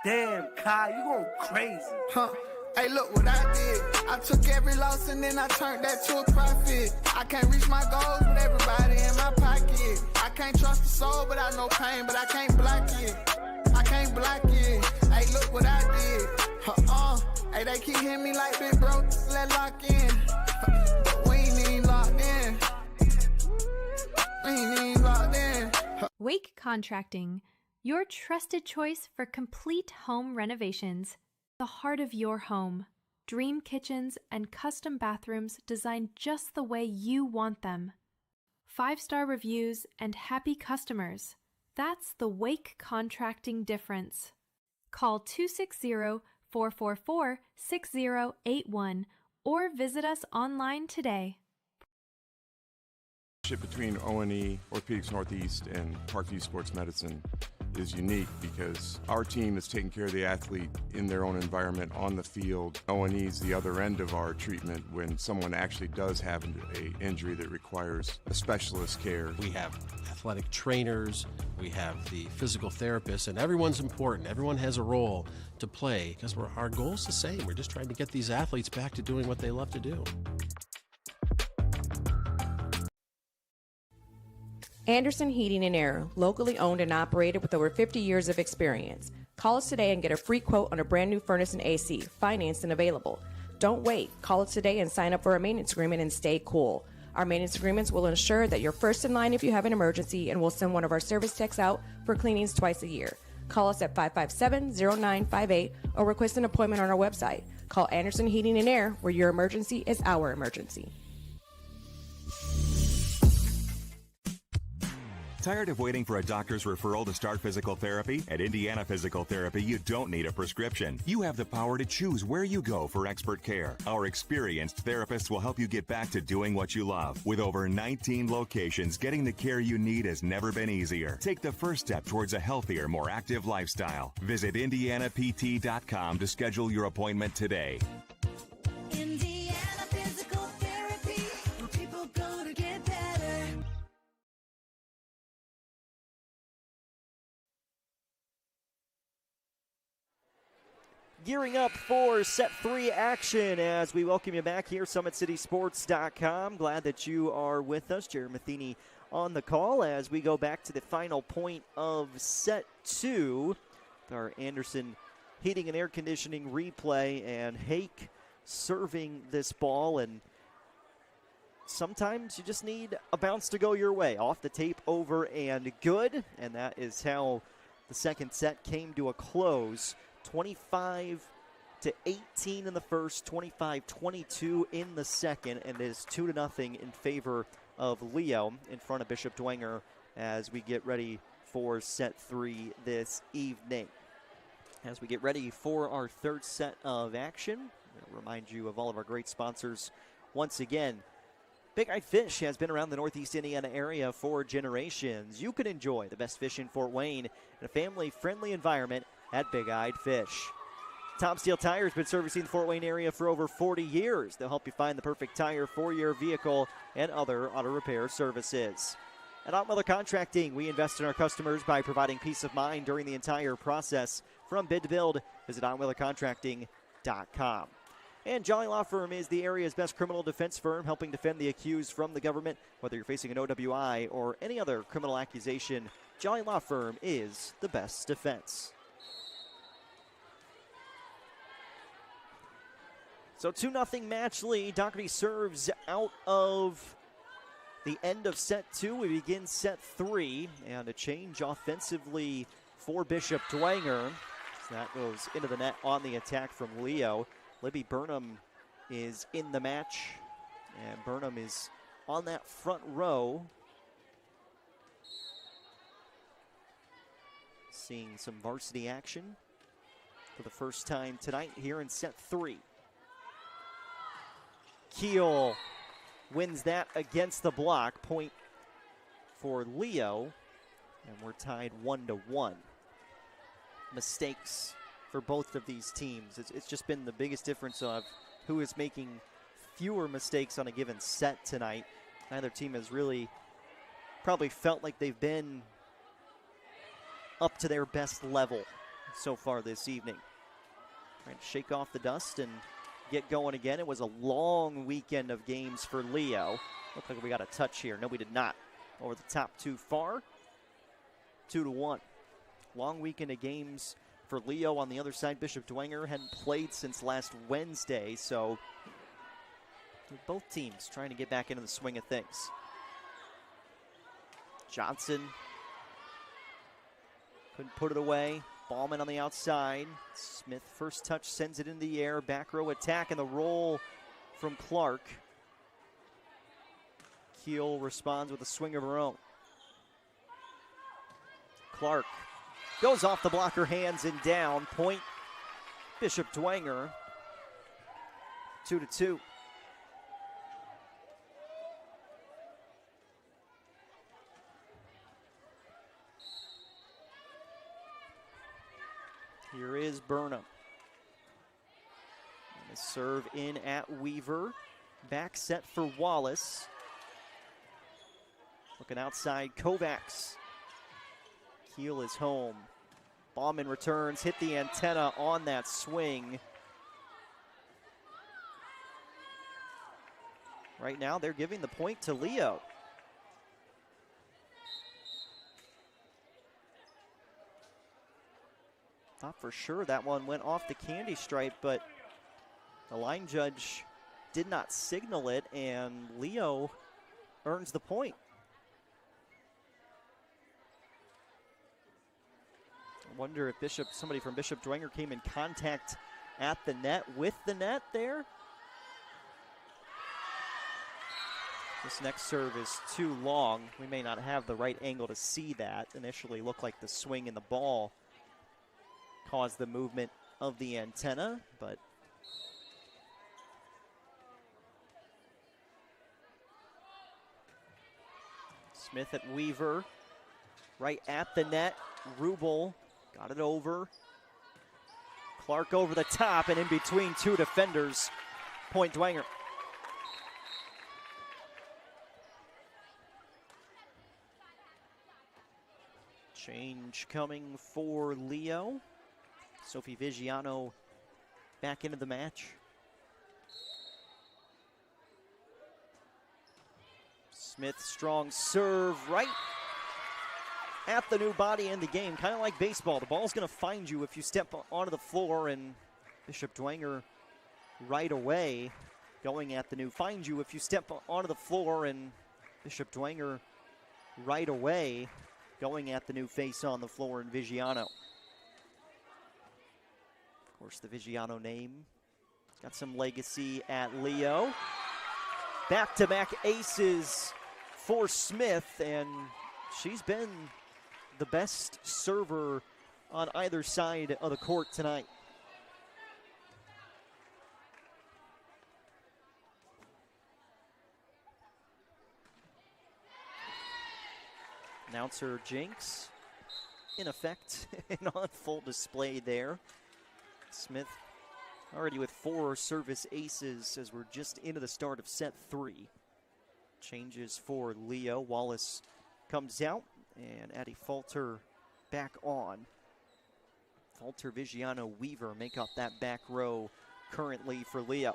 Damn, Kai, you going crazy. Huh. Hey, look what I did. I took every loss and then I turned that to a profit. I can't reach my goals with everybody in my pocket. I can't trust the soul, but I know pain, but I can't block it. I can't block it. Hey, look what I did. Hey, they keep hitting me like big bro, let lock in. But we ain't even locked in. We ain't even locked in. Wake Contracting, your trusted choice for complete home renovations. the heart of your home. Dream kitchens and custom bathrooms designed just the way you want them. 5-star reviews and happy customers. That's the Wake Contracting difference. Call 260-444-6081 or visit us online today. Between O&E, Orthopedics Northeast, and Parkview Sports Medicine is unique because our team is taking care of the athlete in their own environment on the field. O&E is the other end of our treatment when someone actually does have an injury that requires a specialist care. We have athletic trainers, we have the physical therapists, and everyone's important. Everyone has a role to play because our goal is the same. We're just trying to get these athletes back to doing what they love to do. Anderson Heating and Air, locally owned and operated with over 50 years of experience. Call us today and get a free quote on a brand new furnace and AC, financed and available. Don't wait. Call us today and sign up for a maintenance agreement and stay cool. Our maintenance agreements will ensure that you're first in line if you have an emergency, and we'll send one of our service techs out for cleanings twice a year. Call us at 557-0958 or request an appointment on our website. Call Anderson Heating and Air, where your emergency is our emergency. Tired of waiting for a doctor's referral to start physical therapy? At Indiana Physical Therapy, you don't need a prescription. You have the power to choose where you go for expert care. Our experienced therapists will help you get back to doing what you love. With over 19 locations, getting the care you need has never been easier. Take the first step towards a healthier, more active lifestyle. Visit IndianaPT.com to schedule your appointment today. Indiana Physical Therapy, where people go to get better. Gearing up for set 3 action as we welcome you back here, SummitCitySports.com. Glad that you are with us. Jared Matheny on the call as we go back to the final point of set 2. Our Anderson Heating and Air Conditioning replay, and Hake serving this ball, and sometimes you just need a bounce to go your way. Off the tape, over and good, and that is how the second set came to a close. 25-18 in the first, 25-22 in the second, and it is 2-0 in favor of Leo in front of Bishop Dwenger as we get ready for set 3 this evening. As we get ready for our third set of action, I'll remind you of all of our great sponsors once again. Big Eyed Fish has been around the Northeast Indiana area for generations. You can enjoy the best fish in Fort Wayne in a family-friendly environment at Big Eyed Fish. Tom Steel Tire has been servicing the Fort Wayne area for over 40 years. They'll help you find the perfect tire for your vehicle and other auto repair services. At Otmiller Contracting, we invest in our customers by providing peace of mind during the entire process. From bid to build, visit OtmillerContracting.com. And Jolly Law Firm is the area's best criminal defense firm, helping defend the accused from the government. Whether you're facing an OWI or any other criminal accusation, Jolly Law Firm is the best defense. So 2-0 match lead. Doherty serves out of the end of set 2. We begin set 3, and a change offensively for Bishop Dwenger. So that goes into the net on the attack from Leo. Libby Burnham is in the match, and Burnham is on that front row. Seeing some varsity action for the first time tonight here in set 3. Keel wins that against the block. Point for Leo, and we're tied 1-1. Mistakes for both of these teams. It's just been the biggest difference of who is making fewer mistakes on a given set tonight. Neither team has really probably felt like they've been up to their best level so far this evening. Trying to shake off the dust and get going again. It was a long weekend of games for Leo. Looked like we got a touch here. No, we did not. Over the top too far. 2-1. Long weekend of games for Leo. On the other side, Bishop Dwenger hadn't played since last Wednesday, so both teams trying to get back into the swing of things. Johnson couldn't put it away. Ballman on the outside. Smith first touch sends it in the air. Back row attack and the roll from Clark. Keel responds with a swing of her own. Clark goes off the blocker hands and down. Point Bishop Dwenger. 2-2. Here is Burnham. And a serve in at Weaver. Back set for Wallace. Looking outside, Kovacs. Keel is home. Bauman returns, hit the antenna on that swing. Right now, they're giving the point to Leo. Thought for sure that one went off the candy stripe, but the line judge did not signal it, and Leo earns the point. I wonder if somebody from Bishop Dwenger came in contact at the net with the net there. This next serve is too long. We may not have the right angle to see that. Initially looked like the swing in the ball caused the movement of the antenna, but Smith at Weaver, right at the net. Rubel got it over. Clark over the top and in between two defenders. Point Dwenger. Change coming for Leo. Sophie Vigiano back into the match. Smith, strong serve right at the new body in the game. Kind of like baseball. The ball's going to find you if you step onto the floor, and Bishop Dwenger right away going at the new. Find you if you step onto the floor, and Bishop Dwenger right away going at the new face on the floor in Vigiano. Of course, the Vigiano name got some legacy at Leo. Back-to-back aces for Smith, and she's been the best server on either side of the court tonight. Announcer jinx in effect and on full display there. Smith already with 4 service aces as we're just into the start of set 3. Changes for Leo. Wallace comes out and Addie Falter back on. Falter, Vigiano, Weaver make up that back row currently for Leo.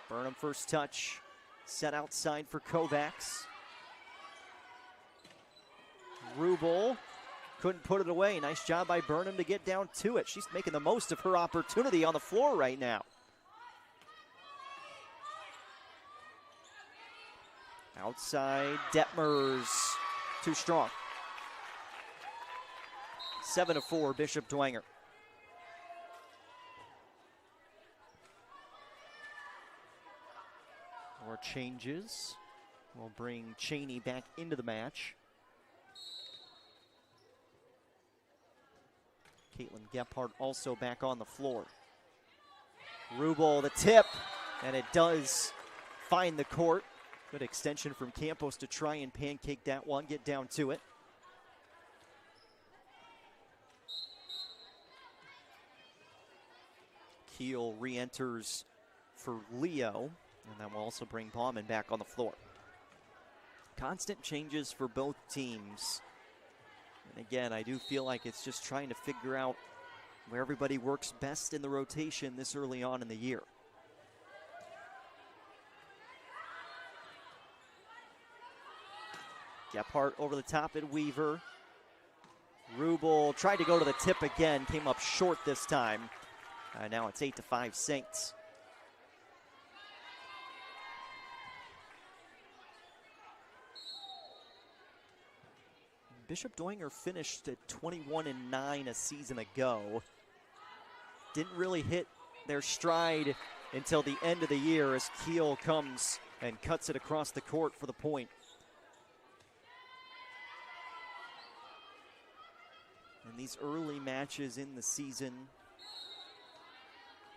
Burnham first touch. Set outside for Kovacs. Rubel couldn't put it away. Nice job by Burnham to get down to it. She's making the most of her opportunity on the floor right now. Outside, Detmers too strong. 7-4, Bishop Dwenger. More changes. We'll bring Cheney back into the match. Caitlin Gephardt also back on the floor. Rubel, the tip, and it does find the court. Good extension from Campos to try and pancake that one, get down to it. Keel re-enters for Leo, and that will also bring Bauman back on the floor. Constant changes for both teams. And again, I do feel like it's just trying to figure out where everybody works best in the rotation this early on in the year. Gephardt over the top at Weaver. Rubel tried to go to the tip again, came up short this time. Now it's 8-5 Saints. Bishop Dwenger finished at 21-9 a season ago. Didn't really hit their stride until the end of the year as Kiel comes and cuts it across the court for the point. And these early matches in the season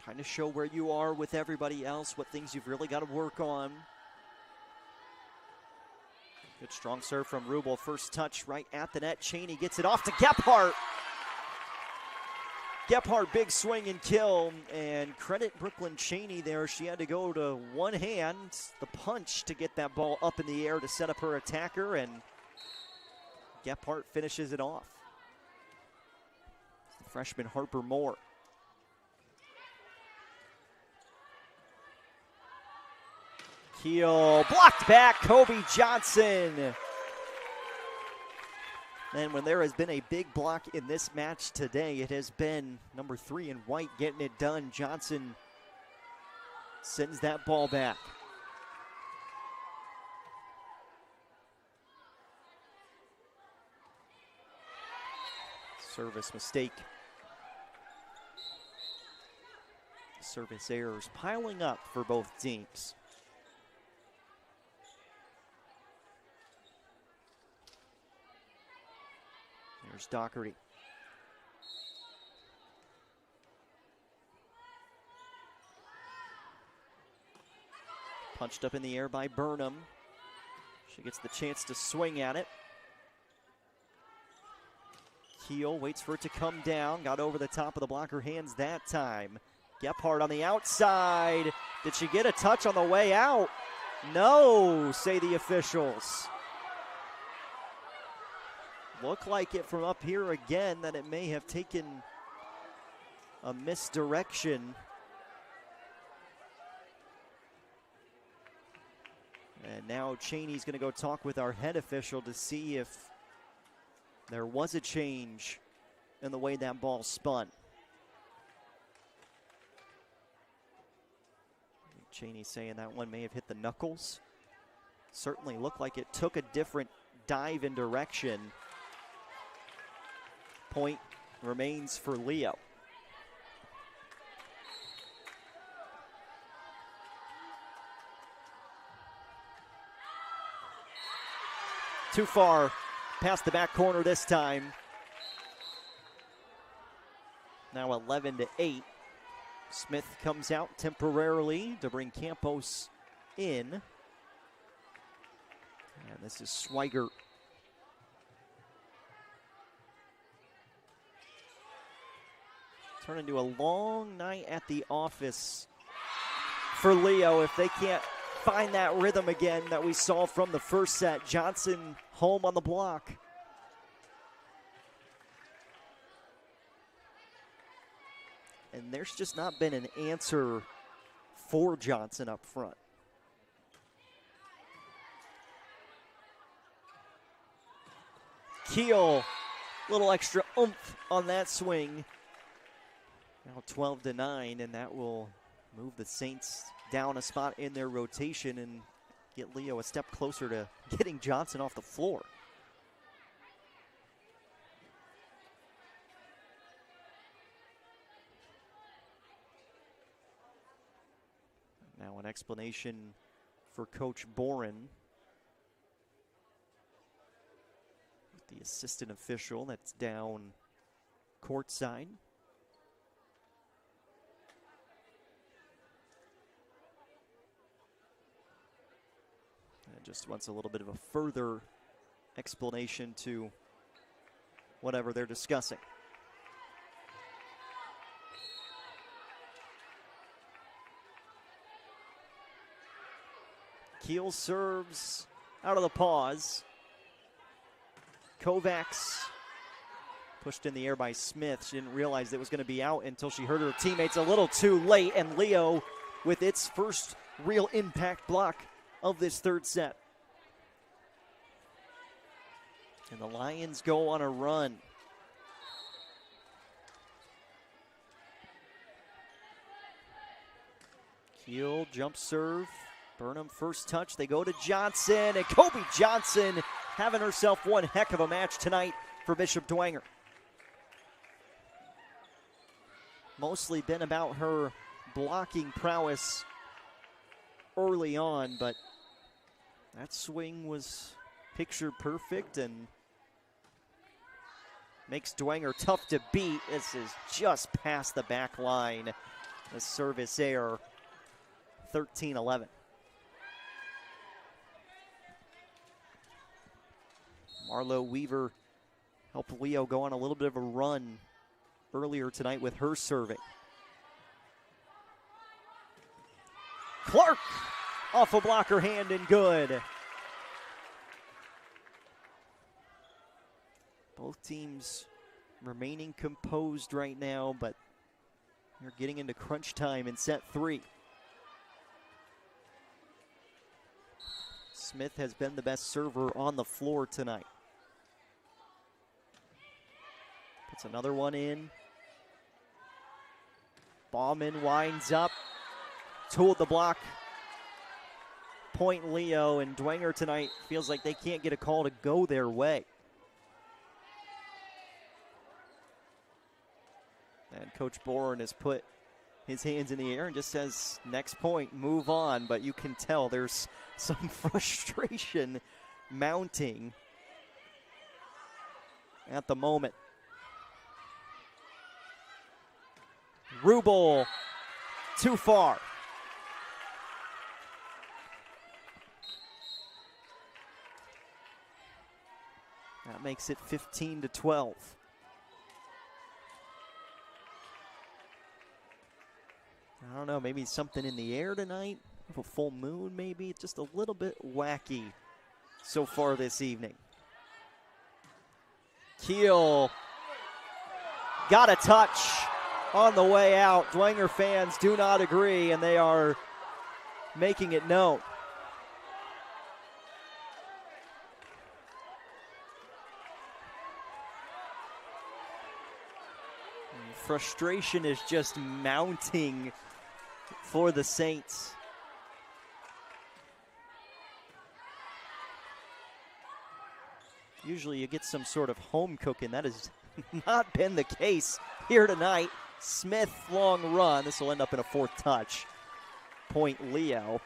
kind of show where you are with everybody else, what things you've really got to work on. Good strong serve from Rubel. First touch right at the net. Cheney gets it off to Gephardt. Gephardt, big swing and kill, and credit Brooklyn Cheney there. She had to go to one hand, the punch, to get that ball up in the air to set up her attacker, and Gephardt finishes it off. It's the freshman Harper Moore. Kiel blocked back, Kobe Johnson. And when there has been a big block in this match today, it has been number 3 in white getting it done. Johnson sends that ball back. Service mistake. Service errors piling up for both teams. There's Doherty. Punched up in the air by Burnham. She gets the chance to swing at it. Kiel waits for it to come down. Got over the top of the blocker hands that time. Gephardt on the outside. Did she get a touch on the way out? No, say the officials. Looked like it from up here again that it may have taken a misdirection. And now Cheney's going to go talk with our head official to see if there was a change in the way that ball spun. Cheney saying that one may have hit the knuckles. Certainly looked like it took a different dive and direction. Point remains for Leo. Too far past the back corner this time. Now 11-8. Smith comes out temporarily to bring Campos in. And this is Swigert. Turn into a long night at the office for Leo if they can't find that rhythm again that we saw from the first set. Johnson home on the block. And there's just not been an answer for Johnson up front. Kiel, little extra oomph on that swing. Now 12-9, and that will move the Saints down a spot in their rotation and get Leo a step closer to getting Johnson off the floor. Now an explanation for Coach Boren. The assistant official that's down courtside. Just wants a little bit of a further explanation to whatever they're discussing. Kiel serves out of the pause. Kovacs pushed in the air by Smith. She didn't realize it was going to be out until she heard her teammates a little too late, and Leo with its first real impact block of this third set. And the Lions go on a run. Kiel jump serve. Burnham first touch. They go to Johnson, and Kobe Johnson having herself one heck of a match tonight for Bishop Dwenger. Mostly been about her blocking prowess early on, but that swing was picture perfect and makes Dwenger tough to beat. This is just past the back line. The service error, 13-11. Marlo Weaver helped Leo go on a little bit of a run earlier tonight with her serving. Clark off a blocker hand and good. Both teams remaining composed right now, but we're getting into crunch time in set 3. Smith has been the best server on the floor tonight. Puts another one in. Bauman winds up. Tooled the block. Point Leo, and Dwenger tonight feels like they can't get a call to go their way. And Coach Bourne has put his hands in the air and just says, next point, move on. But you can tell there's some frustration mounting at the moment. Rubel, too far. That makes it 15-12. I don't know, maybe something in the air tonight. A full moon, maybe. Just a little bit wacky so far this evening. Keel got a touch on the way out. Dwenger fans do not agree, and they are making it known. And frustration is just mounting for the Saints. Usually you get some sort of home cooking. That has not been the case here tonight. Smith, long run. This will end up in a 4th touch. Point Leo.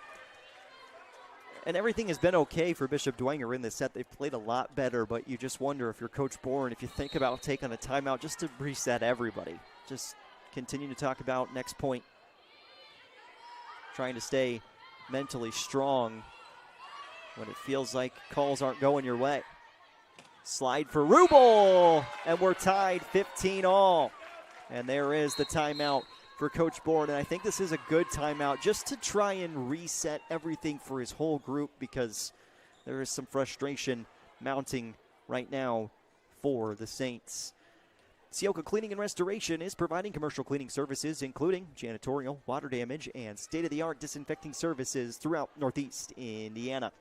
And everything has been okay for Bishop Dwenger in this set. They've played a lot better, but you just wonder if you're Coach Bourne, if you think about taking a timeout just to reset everybody. Just continue to talk about next point. Trying to stay mentally strong when it feels like calls aren't going your way. Slide for Rubel, and we're tied 15-all. And there is the timeout for Coach Bourne, and I think this is a good timeout just to try and reset everything for his whole group, because there is some frustration mounting right now for the Saints. Sioka Cleaning and Restoration is providing commercial cleaning services, including janitorial, water damage, and state-of-the-art disinfecting services throughout Northeast Indiana.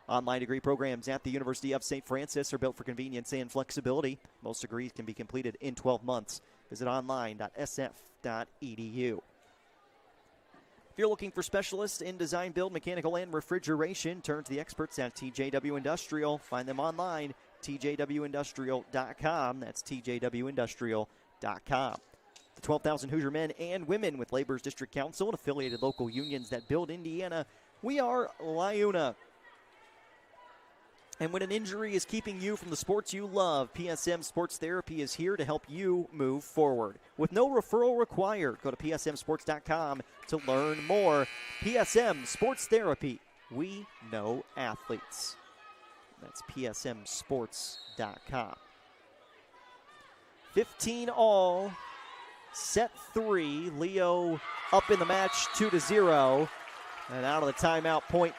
Online degree programs at the University of St. Francis are built for convenience and flexibility. Most degrees can be completed in 12 months. Visit online.sf.edu. If you're looking for specialists in design, build, mechanical, and refrigeration, turn to the experts at TJW Industrial. Find them online, tjwindustrial.com. That's tjwindustrial.com. The 12,000 Hoosier men and women with Labor's District Council and affiliated local unions that build Indiana. We are LIUNA. And when an injury is keeping you from the sports you love, PSM Sports Therapy is here to help you move forward. With no referral required, go to psmsports.com to learn more. PSM Sports Therapy, we know athletes. That's psmsports.com. 15-all, set 3. Leo up in the match 2-0. And out of the timeout, point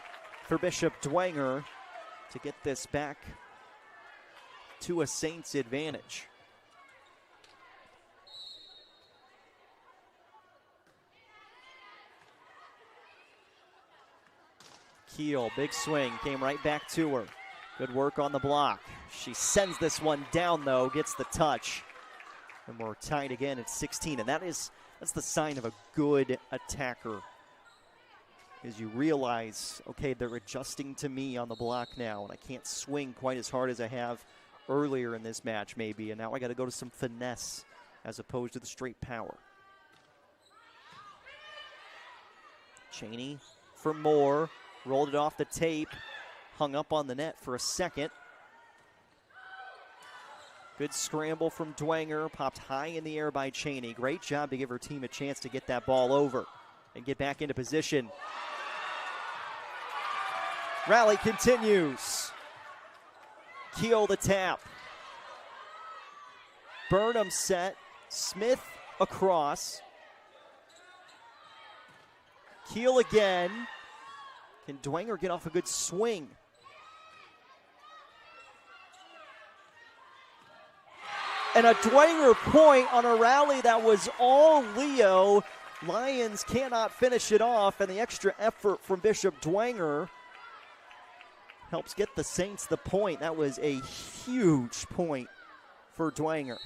for Bishop Dwenger to get this back to a Saints advantage. Keel, big swing, came right back to her. Good work on the block. She sends this one down, though, gets the touch. And we're tied again at 16, and that's the sign of a good attacker as you realize, okay, they're adjusting to me on the block now, and I can't swing quite as hard as I have earlier in this match maybe, and now I got to go to some finesse as opposed to the straight power. Chaney for more, rolled it off the tape, hung up on the net for a second. Good scramble from Dwenger, popped high in the air by Chaney. Great job to give her team a chance to get that ball over and get back into position. Rally continues. Keel the tap. Burnham set. Smith across. Keel again. Can Dwenger get off a good swing? And a Dwenger point on a rally that was all Leo. Lions cannot finish it off, and the extra effort from Bishop Dwenger helps get the Saints the point. That was a huge point for Dwenger.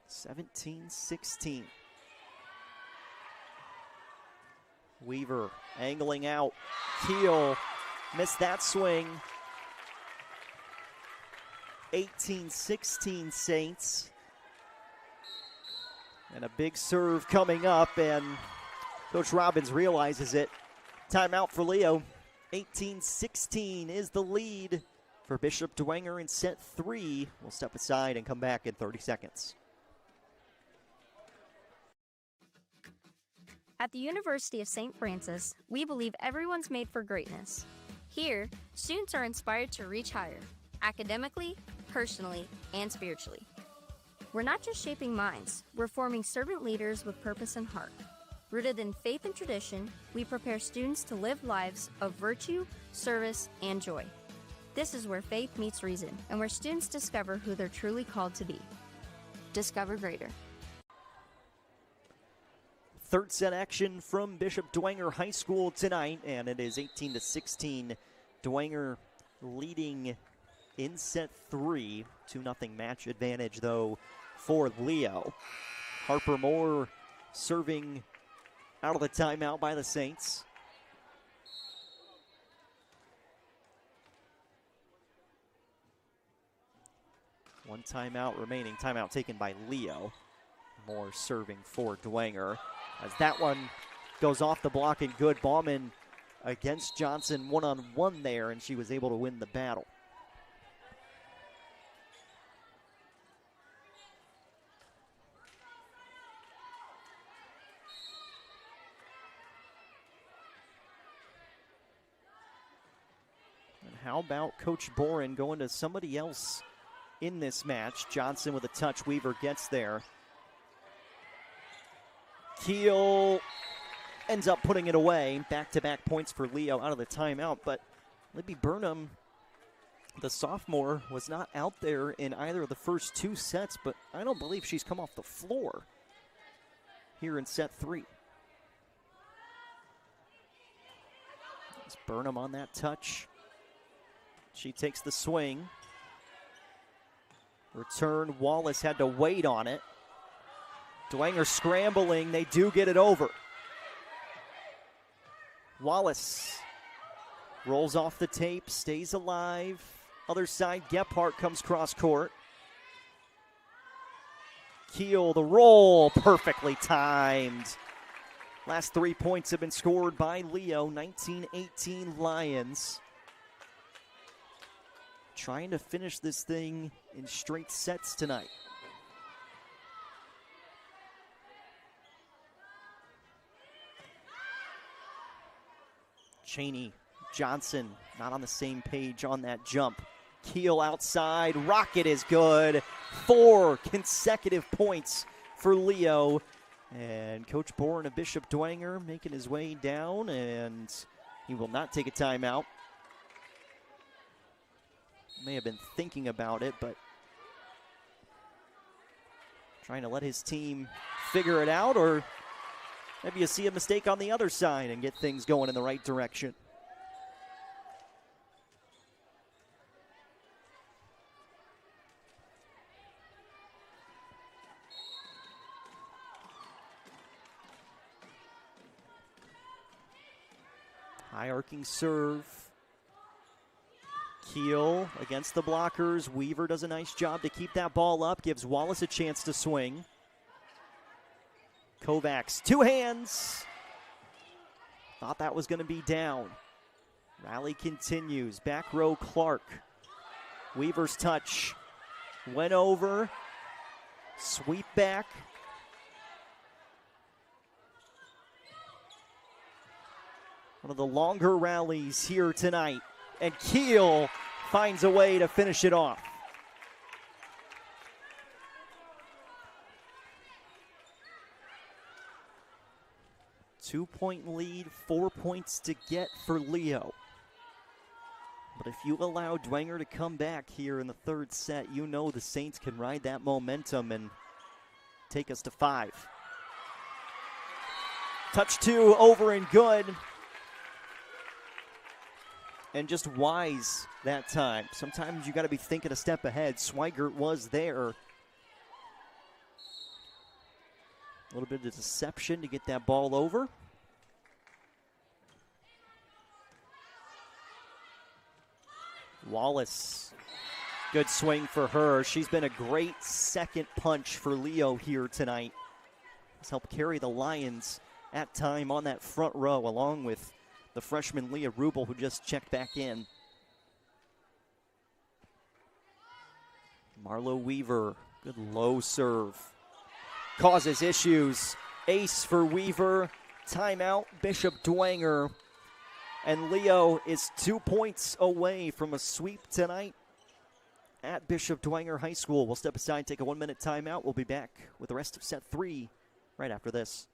(17-16). Weaver angling out. Keel missed that swing. 18-16 Saints. And a big serve coming up, and Coach Robbins realizes it. Timeout for Leo. 18-16 is the lead for Bishop Dwenger in set 3. We'll step aside and come back in 30 seconds. At the University of St. Francis, we believe everyone's made for greatness. Here, students are inspired to reach higher, academically, personally, and spiritually. We're not just shaping minds, we're forming servant leaders with purpose and heart. Rooted in faith and tradition, we prepare students to live lives of virtue, service, and joy. This is where faith meets reason, and where students discover who they're truly called to be. Discover greater. Third set action from Bishop Dwenger High School tonight, and it is 18-16. Dwenger leading in set 3. 2-0 match advantage, though, for Leo. Harper Moore serving out of the timeout by the Saints. One timeout remaining. Timeout taken by Leo. Moore serving for Dwenger. As that one goes off the block and good. Bauman against Johnson one-on-one there, and she was able to win the battle. And how about Coach Boren going to somebody else in this match? Johnson with a touch. Weaver gets there. Keel ends up putting it away. Back-to-back points for Leo out of the timeout, but Libby Burnham, the sophomore, was not out there in either of the first 2 sets, but I don't believe she's come off the floor here in set 3. It's Burnham on that touch. She takes the swing. Return, Wallace had to wait on it. Dwenger scrambling, they do get it over. Wallace rolls off the tape, stays alive. Other side, Gephardt comes cross court. Keel, the roll, perfectly timed. Last 3 points have been scored by Leo, 19-18 Lions. Trying to finish this thing in straight sets tonight. Chaney, Johnson, not on the same page on that jump. Keel outside, rocket is good. 4 consecutive points for Leo. And Coach Boren of Bishop Dwenger making his way down, and he will not take a timeout. May have been thinking about it, but trying to let his team figure it out, or maybe you see a mistake on the other side and get things going in the right direction. High arcing serve. Keel against the blockers. Weaver does a nice job to keep that ball up. Gives Wallace a chance to swing. Kovacs, 2 hands. Thought that was going to be down. Rally continues. Back row Clark. Weaver's touch. Went over. Sweep back. One of the longer rallies here tonight. And Keel finds a way to finish it off. Two-point lead, 4 points to get for Leo. But if you allow Dwenger to come back here in the third set, you know the Saints can ride that momentum and take us to 5. Touch 2, over and good. And just wise that time. Sometimes you got to be thinking a step ahead. Swigert was there. A little bit of deception to get that ball over. Wallace, good swing for her. She's been a great second punch for Leo here tonight. Has helped carry the Lions at time on that front row, along with the freshman Leah Rubel, who just checked back in. Marlo Weaver, good low serve. Causes issues. Ace for Weaver. Timeout, Bishop Dwenger. And Leo is 2 points away from a sweep tonight at Bishop Dwenger High School. We'll step aside, take a 1-minute timeout. We'll be back with the rest of set 3 right after this.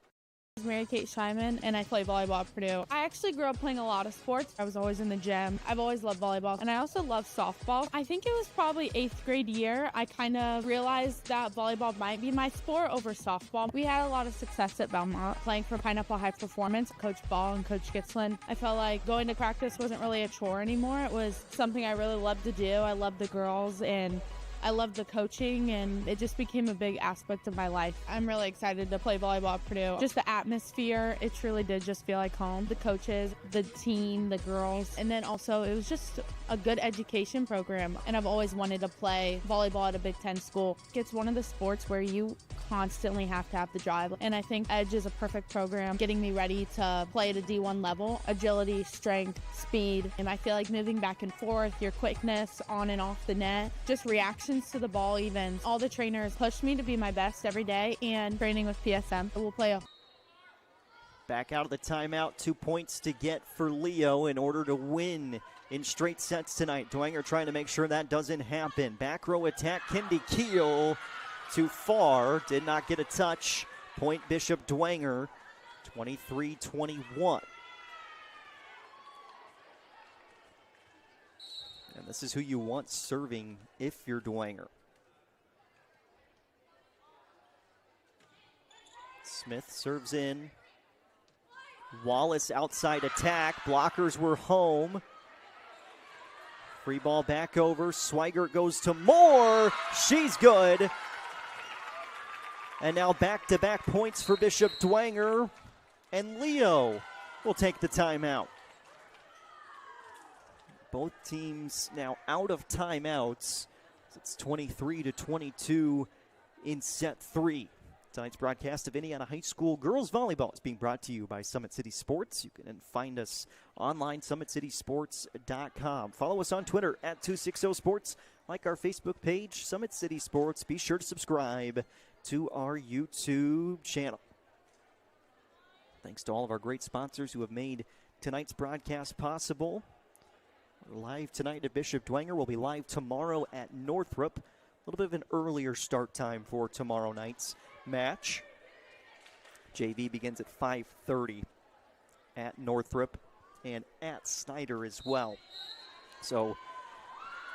I'm Mary-Kate Scheinman, and I play volleyball at Purdue. I actually grew up playing a lot of sports. I was always in the gym. I've always loved volleyball, and I also love softball. I think it was probably 8th grade year I kind of realized that volleyball might be my sport over softball. We had a lot of success at Belmont, playing for Pineapple High Performance, Coach Ball and Coach Gitzlin. I felt like going to practice wasn't really a chore anymore. It was something I really loved to do. I loved the girls, and I loved the coaching, and it just became a big aspect of my life. I'm really excited to play volleyball at Purdue. Just the atmosphere, it truly did just feel like home. The coaches, the team, the girls, and then also it was just a good education program. And I've always wanted to play volleyball at a Big Ten school. It's one of the sports where you constantly have to have the drive. And I think Edge is a perfect program, getting me ready to play at a D1 level. Agility, strength, speed. And I feel like moving back and forth, your quickness on and off the net, just reactions to the ball even. All the trainers pushed me to be my best every day, and training with PSM. We'll play a Back out of the timeout, 2 points to get for Leo in order to win in straight sets tonight. Dwenger trying to make sure that doesn't happen. Back row attack, Kendi Keel too far, did not get a touch. Point Bishop Dwenger, 23-21. And this is who you want serving if you're Dwenger. Smith serves in. Wallace outside attack. Blockers were home. Free ball back over. Swigert goes to Moore. She's good. And now back-to-back points for Bishop Dwenger. And Leo will take the timeout. Both teams now out of timeouts. It's 23-22 in set 3. Tonight's broadcast of Indiana High School girls volleyball is being brought to you by Summit City Sports. You can find us online, SummitCitySports.com. Follow us on Twitter at 260Sports. Like our Facebook page, Summit City Sports. Be sure to subscribe to our YouTube channel. Thanks to all of our great sponsors who have made tonight's broadcast possible. We're live tonight at Bishop Dwenger. We'll be live tomorrow at Northrop. A little bit of an earlier start time for tomorrow night's match. JV begins at 5:30 at Northrop and at Snyder as well. So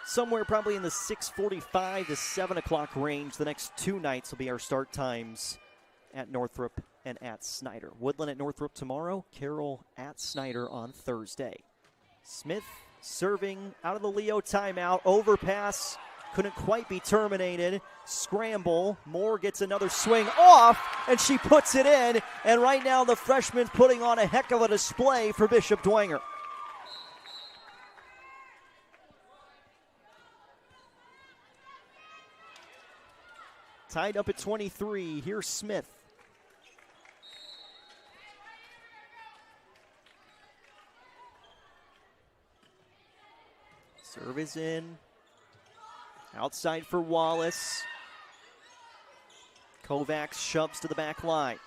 somewhere probably in the 6:45 to 7 o'clock range. The next two nights will be our start times at Northrop and at Snyder. Woodland at Northrop tomorrow. Carroll at Snyder on Thursday. Smith serving out of the Leo timeout. Overpass. Couldn't quite be terminated. Scramble. Moore gets another swing off, and she puts it in. And right now the freshman's putting on a heck of a display for Bishop Dwenger. tied up at 23. Here's Smith. Serve is in. Outside for Wallace. Kovacs shoves to the back line.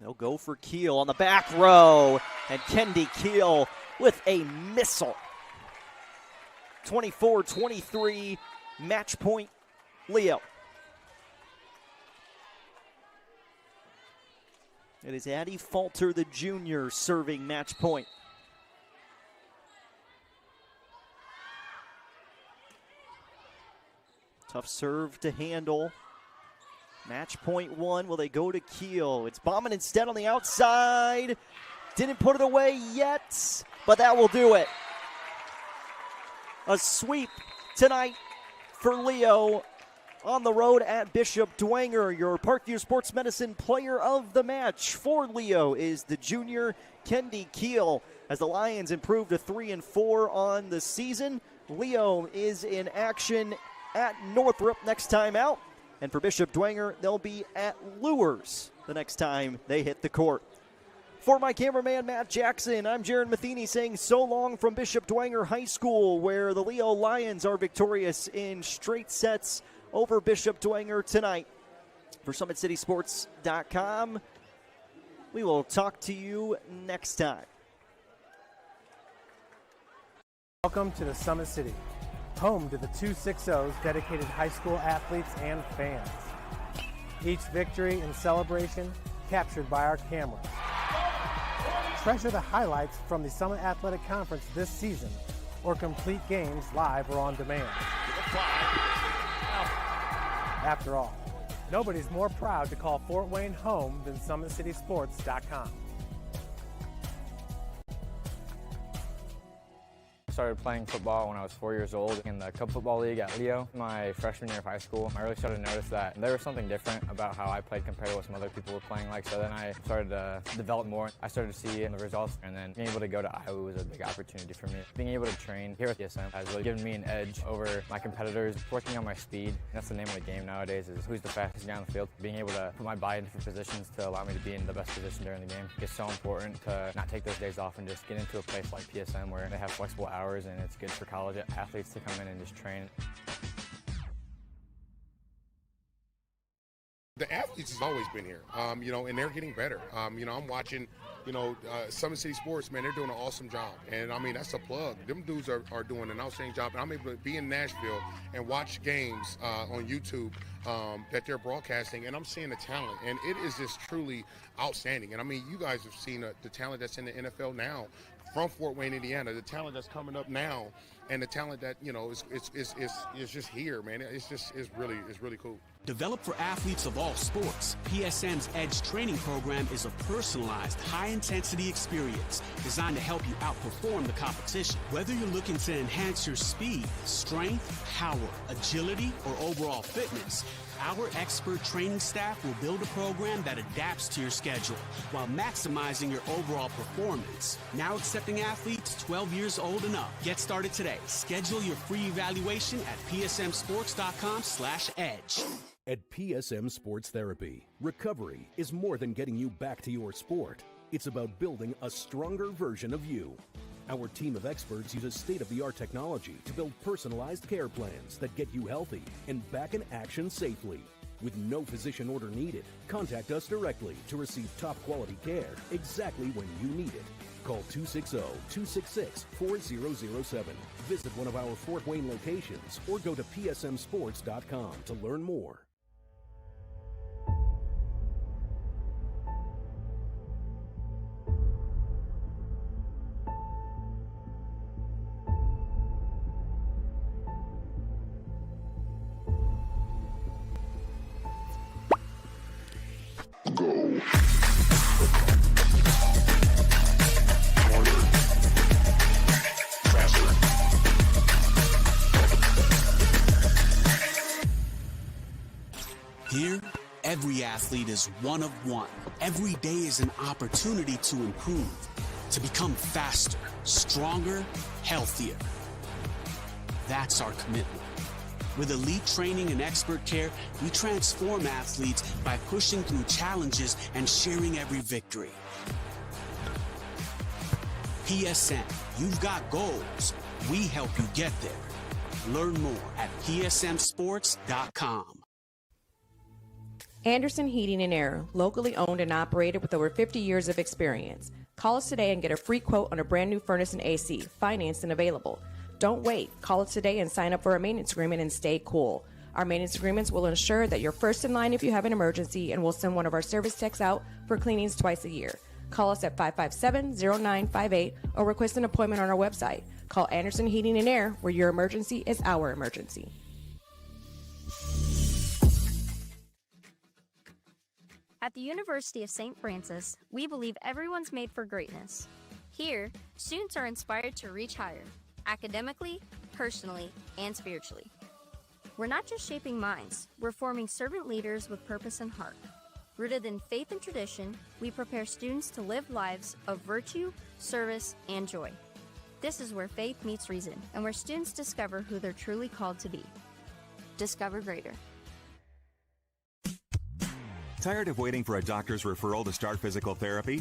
They'll go for Keel on the back row. And Kendi Keel with a missile. 24-23, match point, Leo. It is Addie Falter, the junior, serving match point. Tough serve to handle. Match point 1. Will they go to Keel? It's Bauman instead on the outside. Didn't put it away yet, but that will do it. A sweep tonight for Leo on the road at Bishop Dwenger. Your Parkview Sports Medicine player of the match for Leo is the junior Kendi Keel. As the Lions improve to 3-4 on the season, Leo is in action at Northrop next time out. And for Bishop Dwenger, they'll be at Lures the next time they hit the court. For my cameraman, Matt Jackson, I'm Jaron Matheny saying so long from Bishop Dwenger High School, where the Leo Lions are victorious in straight sets over Bishop Dwenger tonight. For SummitCitySports.com, we will talk to you next time. Welcome to the Summit City, home to the 260s dedicated high school athletes and fans. Each victory and celebration captured by our cameras. Treasure the highlights from the Summit Athletic Conference this season, or complete games live or on demand. After all, nobody's more proud to call Fort Wayne home than SummitCitySports.com. I started playing football when I was 4 years old in the Cub Football League at Leo. My freshman year of high school, I really started to notice that there was something different about how I played compared to what some other people were playing like. So then I started to develop more. I started to see the results, and then being able to go to Iowa was a big opportunity for me. Being able to train here at PSM has really given me an edge over my competitors. Working on my speed, that's the name of the game nowadays, is who's the fastest guy on the field. Being able to put my body in different positions to allow me to be in the best position during the game. It's so important to not take those days off and just get into a place like PSM where they have flexible hours, and it's good for college athletes to come in and just train. The athletes has always been here, and they're getting better. I'm watching, Summit City Sports, man, they're doing an awesome job. And, that's a plug. Them dudes are doing an outstanding job. And I'm able to be in Nashville and watch games on YouTube that they're broadcasting, and I'm seeing the talent. And it is just truly outstanding. And, you guys have seen the talent that's in the NFL now from Fort Wayne, Indiana, the talent that's coming up now, and the talent that, is just here, man. It's really cool. Developed for athletes of all sports, PSM's Edge training program is a personalized, high-intensity experience designed to help you outperform the competition. Whether you're looking to enhance your speed, strength, power, agility, or overall fitness, our expert training staff will build a program that adapts to your schedule while maximizing your overall performance. Now accepting athletes 12 years old and up. Get started today. Schedule your free evaluation at psmsports.com/edge. At PSM Sports Therapy, recovery is more than getting you back to your sport. It's about building a stronger version of you. Our team of experts uses state-of-the-art technology to build personalized care plans that get you healthy and back in action safely. With no physician order needed, contact us directly to receive top-quality care exactly when you need it. Call 260-266-4007. Visit one of our Fort Wayne locations or go to psmsports.com to learn more. Here, every athlete is one of one. Every day is an opportunity to improve, to become faster, stronger, healthier. That's our commitment. With elite training and expert care, we transform athletes by pushing through challenges and sharing every victory. PSN, you've got goals. We help you get there. Learn more at psmsports.com. Anderson Heating and Air, locally owned and operated with over 50 years of experience. Call us today and get a free quote on a brand new furnace and AC, financed and available. Don't wait. Call us today and sign up for a maintenance agreement and stay cool. Our maintenance agreements will ensure that you're first in line if you have an emergency, and we'll send one of our service techs out for cleanings twice a year. Call us at 557-0958 or request an appointment on our website. Call Anderson Heating and Air, where your emergency is our emergency. At the University of St. Francis, we believe everyone's made for greatness. Here, students are inspired to reach higher, academically, personally, and spiritually. We're not just shaping minds, we're forming servant leaders with purpose and heart. Rooted in faith and tradition, we prepare students to live lives of virtue, service, and joy. This is where faith meets reason, and where students discover who they're truly called to be. Discover greater. Tired of waiting for a doctor's referral to start physical therapy?